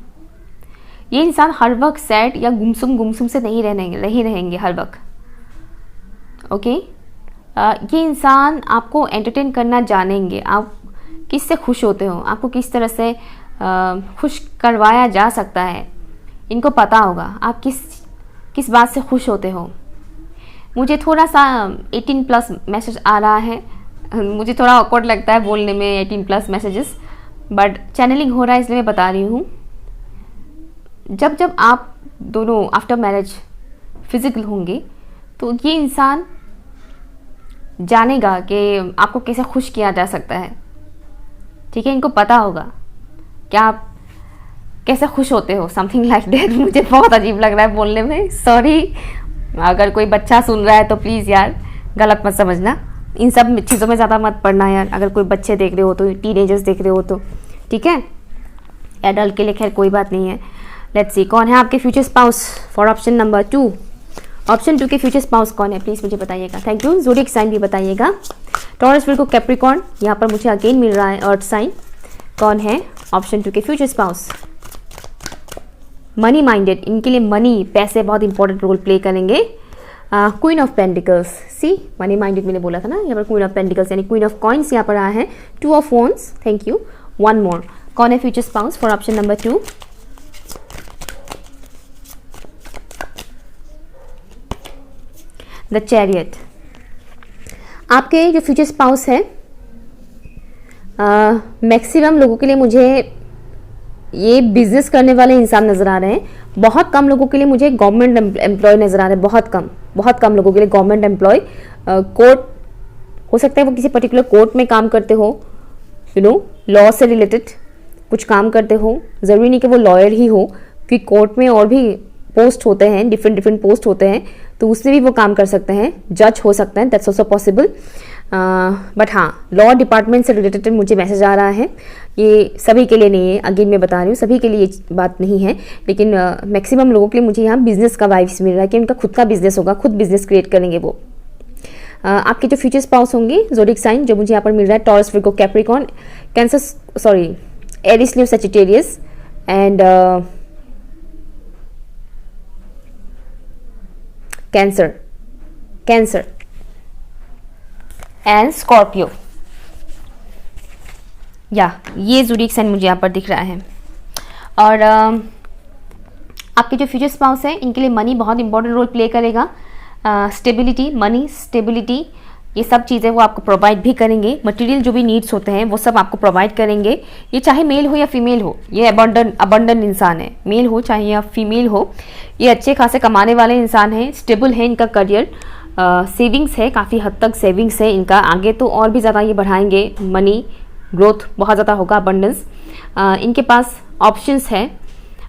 ये इंसान हर वक्त सैड या गुमसुम से नहीं रहेंगे हर वक्त। ओके, ये इंसान आपको एंटरटेन करना जानेंगे। आप किससे खुश होते हो, आपको किस तरह से खुश करवाया जा सकता है, इनको पता होगा। आप किस बात से खुश होते हो। मुझे थोड़ा सा 18+ मैसेज आ रहा है, मुझे थोड़ा ऑकवर्ड लगता है बोलने में 18+ मैसेजेस, बट चैनलिंग हो रहा है इसलिए मैं बता रही हूँ। जब आप दोनों आफ्टर मैरिज फिजिकल होंगे तो ये इंसान जानेगा कि आपको कैसे खुश किया जा सकता है। ठीक है, इनको पता होगा कि आप कैसे खुश होते हो, समथिंग लाइक दैट। मुझे बहुत अजीब लग रहा है बोलने में, सॉरी। अगर कोई बच्चा सुन रहा है तो प्लीज़ यार गलत मत समझना, इन सब चीज़ों में ज़्यादा मत पड़ना यार। अगर कोई बच्चे देख रहे हो तो, टीनेजर्स देख रहे हो तो, ठीक है। एडल्ट के लिए खैर कोई बात नहीं है। लेट्स सी, कौन है आपके future spouse for option number 2। Option 2 के फ्यूचर स्पाउस कौन है, प्लीज़ मुझे बताइएगा। Thank you. ज़ोडिएक साइन भी बताइएगा। टॉरस, विर्गो, कैप्रिकॉर्न, यहाँ पर मुझे अगेन मिल रहा है अर्थ साइन। कौन है ऑप्शन 2 के फ्यूचर स्पाउस। मनी माइंडेड, इनके लिए मनी, पैसे बहुत इंपॉर्टेंट रोल प्ले करेंगे। Queen of pentacles, see money minded मैंने बोला था ना, यहाँ पर क्वीन ऑफ पेंटिकल्स यानी क्वीन ऑफ कॉइन्स यहाँ पर आया है। 2 of wands, thank you. 1 more, कौन है future spouse for option number 2। The chariot, आपके जो फ्यूचर स्पाउस है मैक्सिमम लोगों के लिए मुझे ये बिजनेस करने वाले इंसान नजर आ रहे हैं। बहुत कम लोगों के लिए मुझे गवर्नमेंट एम्प्लॉय नजर आ रहे हैं, बहुत कम लोगों के लिए गवर्नमेंट एम्प्लॉय। कोर्ट हो सकता है वो किसी पर्टिकुलर कोर्ट में काम करते हो, लॉ से रिलेटेड कुछ काम करते हो। ज़रूरी नहीं कि वो लॉयर ही हो, कि कोर्ट में और भी पोस्ट होते हैं, डिफरेंट पोस्ट होते हैं, तो उसमें भी वो काम कर सकते हैं। जज हो सकते हैं, दैट्स ऑल्सो पॉसिबल। बट हाँ, लॉ डिपार्टमेंट से रिलेटेड मुझे मैसेज आ रहा है। ये सभी के लिए नहीं है, अगेन मैं बता रही हूँ, सभी के लिए ये बात नहीं है, लेकिन मैक्सिमम लोगों के लिए मुझे यहाँ बिजनेस का वाइब्स मिल रहा है कि उनका खुद का बिजनेस होगा, खुद बिजनेस क्रिएट करेंगे वो। आपके जो फ्यूचर स्पाउस होंगे, ज़ोडिक साइन जो मुझे यहाँ पर मिल रहा है, Taurus, Virgo, Capricorn, Cancer, sorry Aries, Leo, Sagittarius and Cancer and Scorpio. या ये ज़ोडिक साइन मुझे यहाँ पर दिख रहा है। और आपके जो फ्यूचर स्पाउस हैं, इनके लिए मनी बहुत इंपॉर्टेंट रोल प्ले करेगा। स्टेबिलिटी, मनी, स्टेबिलिटी, ये सब चीज़ें वो आपको प्रोवाइड भी करेंगे। मटेरियल जो भी नीड्स होते हैं वो सब आपको प्रोवाइड करेंगे। ये चाहे मेल हो या फीमेल हो, ये अबंडन इंसान है, मेल हो चाहे या फीमेल हो। ये अच्छे खासे कमाने वाले इंसान हैं, स्टेबल है इनका करियर, सेविंग्स है, काफ़ी हद तक सेविंग्स है इनका। आगे तो और भी ज़्यादा ये बढ़ाएंगे, मनी ग्रोथ बहुत ज़्यादा होगा, अबंडेंस। इनके पास ऑप्शंस है।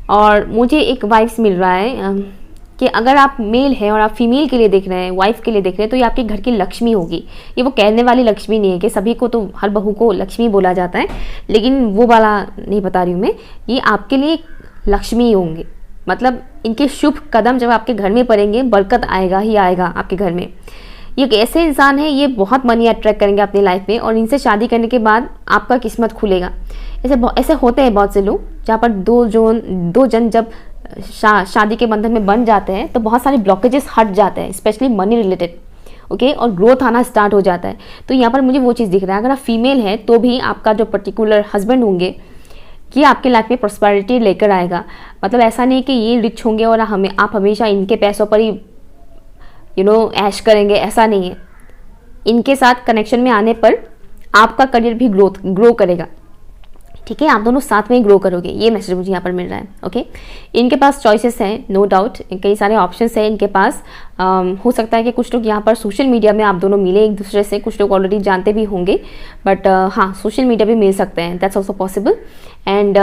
और मुझे एक वाइब्स मिल रहा है कि अगर आप मेल हैं और आप फीमेल के लिए देख रहे हैं, वाइफ के लिए देख रहे हैं, तो ये आपके घर की लक्ष्मी होगी। ये वो कहने वाली लक्ष्मी नहीं है कि सभी को तो हर बहू को लक्ष्मी बोला जाता है, लेकिन वो वाला नहीं बता रही हूँ मैं। ये आपके लिए लक्ष्मी होंगे, मतलब इनके शुभ कदम जब आपके घर में पड़ेंगे, बरकत आएगा ही आएगा आपके घर में। ये एक ऐसे इंसान है, ये बहुत मनी अट्रैक्ट करेंगे अपनी लाइफ में, और इनसे शादी करने के बाद आपका किस्मत खुलेगा। ऐसे होते हैं बहुत से लोग, जहाँ पर दो जन जब शादी के बंधन में बन जाते हैं तो बहुत सारे ब्लॉकेजेस हट जाते हैं, स्पेशली मनी रिलेटेड, ओके, और ग्रोथ आना स्टार्ट हो जाता है। तो यहाँ पर मुझे वो चीज़ दिख रहा है, अगर आप फीमेल हैं तो भी आपका जो पर्टिकुलर हस्बैंड होंगे, कि आपके लाइफ में प्रॉस्पेरिटी लेकर आएगा। मतलब ऐसा नहीं कि ये रिच होंगे और आप हमेशा इनके पैसों पर ही ऐश करेंगे, ऐसा नहीं है। इनके साथ कनेक्शन में आने पर आपका करियर भी ग्रो करेगा, ठीक है, आप दोनों साथ में ही ग्रो करोगे। ये मैसेज मुझे यहाँ पर मिल रहा है, ओके। इनके पास चॉइसेस हैं, नो डाउट, कई सारे ऑप्शंस हैं इनके पास। हो सकता है कि कुछ लोग यहाँ पर सोशल मीडिया में आप दोनों मिले एक दूसरे से, कुछ लोग ऑलरेडी जानते भी होंगे, बट हाँ, सोशल मीडिया भी मिल सकते हैं, दैट्स ऑल्सो पॉसिबल। एंड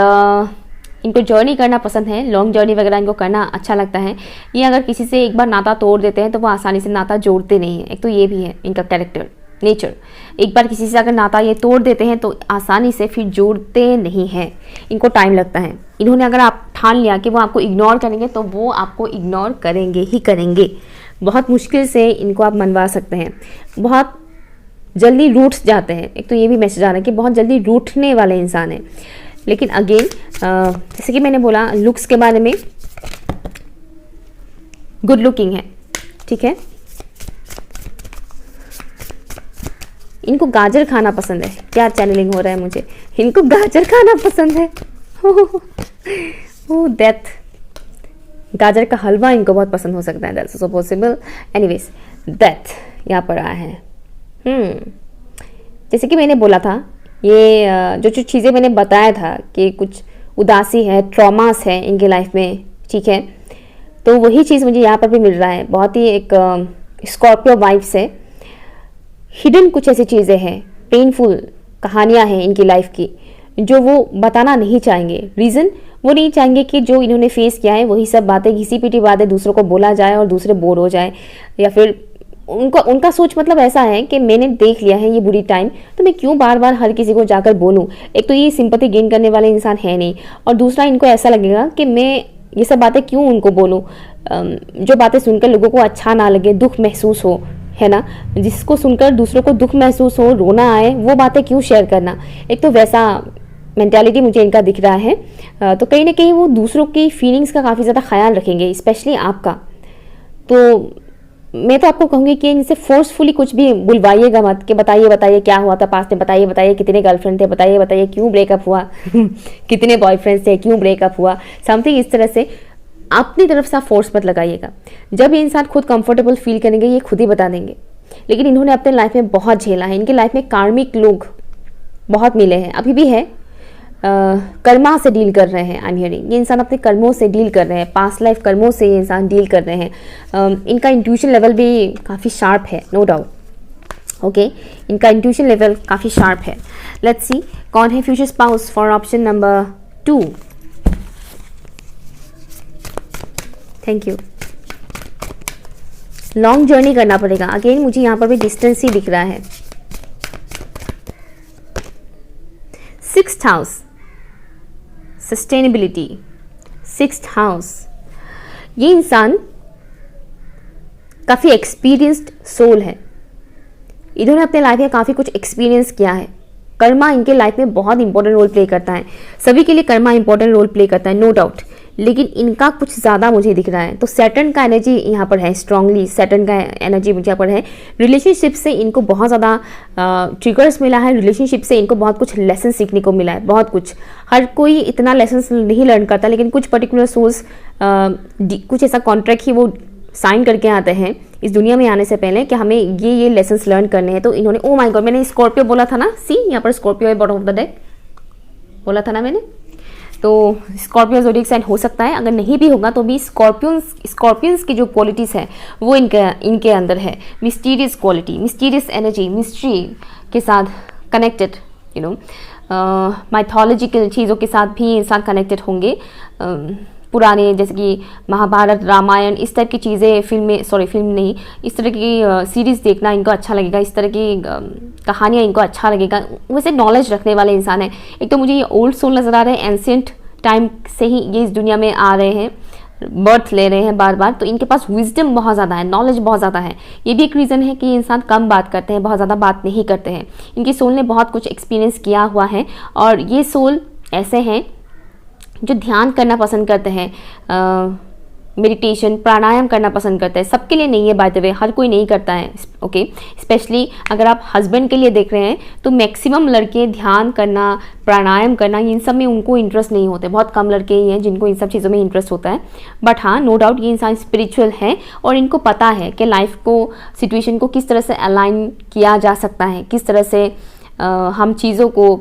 इनको जर्नी करना पसंद है, लॉन्ग जर्नी वगैरह इनको करना अच्छा लगता है। ये अगर किसी से एक बार नाता तोड़ देते हैं तो वो आसानी से नाता जोड़ते नहीं हैं, एक तो ये भी है इनका कैरेक्टर, नेचर। एक बार किसी से अगर नाता ये तोड़ देते हैं तो आसानी से फिर जोड़ते नहीं हैं, इनको टाइम लगता है। इन्होंने अगर आप ठान लिया कि वो आपको इग्नोर करेंगे तो वो आपको इग्नोर करेंगे ही करेंगे। बहुत मुश्किल से इनको आप मनवा सकते हैं, बहुत जल्दी रूठ जाते हैं। एक तो ये भी मैसेज आ रहा है कि बहुत जल्दी रूठने वाले इंसान हैं। लेकिन अगेन जैसे कि मैंने बोला, लुक्स के बारे में गुड लुकिंग है, ठीक है। इनको गाजर खाना पसंद है, क्या चैनलिंग हो रहा है मुझे, इनको गाजर खाना पसंद है। ओह डेथ, गाजर का हलवा इनको बहुत पसंद हो सकता है, that's so possible. Anyways, death यहाँ पर आया है। जैसे कि मैंने बोला था, ये जो चीज़ें मैंने बताया था कि कुछ उदासी है, ट्रॉमास है इनकी लाइफ में, ठीक है, तो वही चीज़ मुझे यहाँ पर भी मिल रहा है। बहुत ही एक स्कॉर्पियो वाइब्स है, हिडन कुछ ऐसी चीज़ें हैं, पेनफुल कहानियाँ हैं इनकी लाइफ की, जो वो बताना नहीं चाहेंगे। रीज़न, वो नहीं चाहेंगे कि जो इन्होंने फेस किया है वही सब बातें, घिसी पिटी बातें दूसरों को बोला जाए और दूसरे बोर हो जाए, या फिर उनका सोच मतलब ऐसा है कि मैंने देख लिया है ये बुरी टाइम, तो मैं क्यों बार बार हर किसी को जाकर बोलूं। एक तो ये सिंपैथी गेन करने वाले इंसान है नहीं, और दूसरा इनको ऐसा लगेगा कि मैं ये सब बातें क्यों उनको बोलूं, जो बातें सुनकर लोगों को अच्छा ना लगे, दुख महसूस हो, है ना, जिसको सुनकर दूसरों को दुख महसूस हो, रोना आए, वो बातें क्यों शेयर करना। एक तो वैसा मेंटालिटी मुझे इनका दिख रहा है। तो कहीं ना कहीं वो दूसरों की फीलिंग्स का काफ़ी ज़्यादा ख्याल रखेंगे, स्पेशली आपका। तो मैं तो आपको कहूँगी कि इनसे फोर्सफुली कुछ भी बुलवाइएगा मत कि बताइए क्या हुआ था पास्ट में, बताइए कितने गर्लफ्रेंड थे, बताइए क्यों ब्रेकअप हुआ कितने बॉयफ्रेंड्स थे, क्यों ब्रेकअप हुआ, समथिंग इस तरह से अपनी तरफ से आप फोर्स मत लगाइएगा। जब ये इंसान खुद कंफर्टेबल फील करेंगे ये खुद ही बता देंगे। लेकिन इन्होंने अपने लाइफ में बहुत झेला है, इनकी लाइफ में कार्मिक लोग बहुत मिले हैं, अभी भी है, कर्मा से डील कर रहे हैं। आई एम हियरिंग ये इंसान अपने कर्मों से डील कर रहे हैं, पास्ट लाइफ कर्मों से ये इंसान डील कर रहे हैं। इनका इंट्यूशन लेवल भी काफ़ी शार्प है, नो डाउट। ओके, इनका इंट्यूशन लेवल काफ़ी शार्प है। लेट्स सी कौन है future spouse for option number 2। Thank you. Long journey करना पड़ेगा। अगेन मुझे यहाँ पर भी डिस्टेंस ही दिख रहा है। 6th house, sustainability. 6th house, ये इंसान काफ़ी एक्सपीरियंस्ड सोल है। इन्होंने अपने लाइफ में काफ़ी कुछ एक्सपीरियंस किया है। कर्मा इनके लाइफ में बहुत इंपॉर्टेंट रोल प्ले करता है। सभी के लिए कर्मा इंपॉर्टेंट रोल प्ले करता है, नो डाउट, लेकिन इनका कुछ ज़्यादा मुझे दिख रहा है। तो सैटर्न का एनर्जी यहाँ पर है, स्ट्रांगली सैटर्न का एनर्जी मुझे यहाँ पर है। रिलेशनशिप से इनको बहुत ज़्यादा ट्रिगर्स मिला है। रिलेशनशिप से इनको बहुत कुछ लेसन सीखने को मिला है, बहुत कुछ। हर कोई इतना लेसन नहीं लर्न करता, लेकिन कुछ पर्टिकुलर सोल्स कुछ ऐसा कॉन्ट्रैक्ट ही वो साइन करके आते हैं इस दुनिया में आने से पहले कि हमें ये लेसन्स लर्न करने हैं। तो इन्होंने, ओ माय गॉड, मैंने स्कॉर्पियो बोला था ना, सी यहाँ पर स्कॉर्पियो है बॉटम ऑफ द डेक, बोला था ना मैंने। तो स्कॉर्पियो ज़ोडिएक साइन हो सकता है, अगर नहीं भी होगा तो भी स्कॉर्पियंस की जो क्वालिटीज़ है वो इनके अंदर है। Mysterious quality, mysterious energy, mystery के साथ कनेक्टेड, यू नो, माइथोलॉजिकल चीज़ों के साथ भी इंसान कनेक्टेड होंगे। पुराने जैसे कि महाभारत, रामायण, इस टाइप की चीज़ें फिल्म नहीं, इस तरह की सीरीज़ देखना इनको अच्छा लगेगा, इस तरह की कहानियाँ इनको अच्छा लगेगा। वैसे नॉलेज रखने वाले इंसान है। एक तो मुझे ये ओल्ड सोल नज़र आ रहे हैं, एंशिएंट टाइम से ही ये इस दुनिया में आ रहे हैं, बर्थ ले रहे हैं बार बार। तो इनके पास विजडम बहुत ज़्यादा है, नॉलेज बहुत ज़्यादा है। ये भी एक रीज़न है कि ये इंसान कम बात करते हैं, बहुत ज़्यादा बात नहीं करते हैं। इनकी सोल ने बहुत कुछ एक्सपीरियंस किया हुआ है। और ये सोल ऐसे हैं जो ध्यान करना पसंद करते हैं, मेडिटेशन, प्राणायाम करना पसंद करते हैं। सबके लिए नहीं है, बाय द वे, हर कोई नहीं करता है। ओके, स्पेशली अगर आप हस्बैंड के लिए देख रहे हैं तो मैक्सिमम लड़के ध्यान करना, प्राणायाम करना, इन सब में उनको इंटरेस्ट नहीं होते। बहुत कम लड़के ही हैं जिनको इन सब चीज़ों में इंटरेस्ट होता है। बट हाँ, नो डाउट ये इंसान स्पिरिचुअल है और इनको पता है कि लाइफ को, सिचुएशन को किस तरह से अलाइन किया जा सकता है, किस तरह से हम चीज़ों को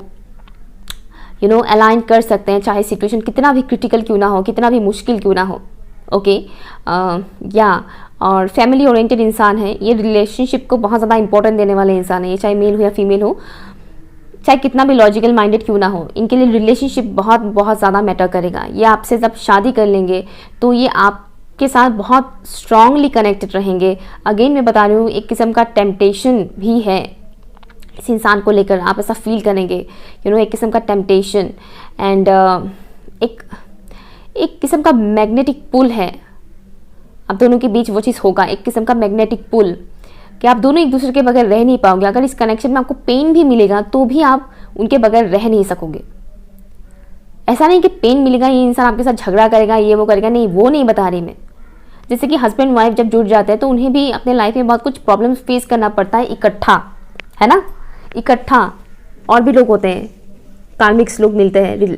अलाइन कर सकते हैं, चाहे सिचुएशन कितना भी क्रिटिकल क्यों ना हो, कितना भी मुश्किल क्यों ना हो। ओके, और फैमिली ओरिएंटेड इंसान है ये। रिलेशनशिप को बहुत ज़्यादा इंपॉर्टेंट देने वाले इंसान है ये, चाहे मेल हो या फीमेल हो, चाहे कितना भी लॉजिकल माइंडेड क्यों ना हो, इनके लिए रिलेशनशिप बहुत बहुत ज़्यादा मैटर करेगा। ये आपसे जब शादी कर लेंगे तो ये आपके साथ बहुत स्ट्रांगली कनेक्टेड रहेंगे। अगेन मैं बता रही हूँ, एक किस्म का टेम्पटेशन भी है इस इंसान को लेकर, आप ऐसा फील करेंगे, एक किस्म का टेम्पटेशन एंड एक किस्म का मैग्नेटिक पुल है। आप दोनों के बीच वो चीज़ होगा, एक किस्म का मैग्नेटिक पुल, कि आप दोनों एक दूसरे के बगैर रह नहीं पाओगे। अगर इस कनेक्शन में आपको पेन भी मिलेगा तो भी आप उनके बगैर रह नहीं सकोगे। ऐसा नहीं कि पेन मिलेगा ये इंसान आपके साथ झगड़ा करेगा, ये वो करेगा, नहीं, वो नहीं बता रही मैं। जैसे कि हस्बैंड वाइफ जब जुड़ जाते हैं तो उन्हें भी अपने लाइफ में बहुत कुछ प्रॉब्लम्स फेस करना पड़ता है इकट्ठा, है ना, इकट्ठा। और भी लोग होते हैं, कार्मिक्स लोग मिलते हैं,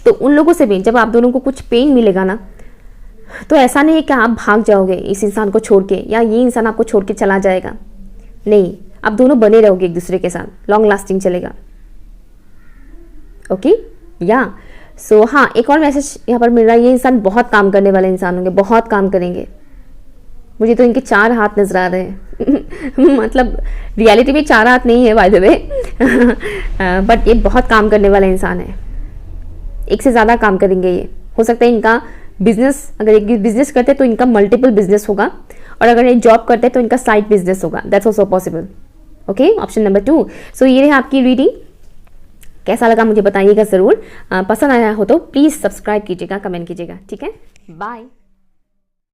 तो उन लोगों से भी जब आप दोनों को कुछ पेन मिलेगा ना, तो ऐसा नहीं है कि आप भाग जाओगे इस इंसान को छोड़ के, या ये इंसान आपको छोड़ के चला जाएगा। नहीं, आप दोनों बने रहोगे एक दूसरे के साथ, लॉन्ग लास्टिंग चलेगा। ओके, या सो हाँ, एक और मैसेज यहाँ पर मिल रहा है, ये इंसान बहुत काम करने वाले इंसान होंगे, बहुत काम करेंगे। मुझे तो इनके 4 हाथ नजर आ रहे हैं मतलब रियलिटी में 4 हाथ नहीं है बाय द वे, बट ये बहुत काम करने वाला इंसान है, एक से ज़्यादा काम करेंगे ये। हो सकता है इनका बिजनेस, अगर एक बिजनेस करते हैं तो इनका मल्टीपल बिजनेस होगा, और अगर ये जॉब करते हैं तो इनका साइड बिजनेस होगा। That's also possible. Okay, option number 2। सो ये है आपकी रीडिंग। कैसा लगा मुझे बताइएगा ज़रूर। पसंद आया हो तो प्लीज़ सब्सक्राइब कीजिएगा, कमेंट कीजिएगा। ठीक है, बाय।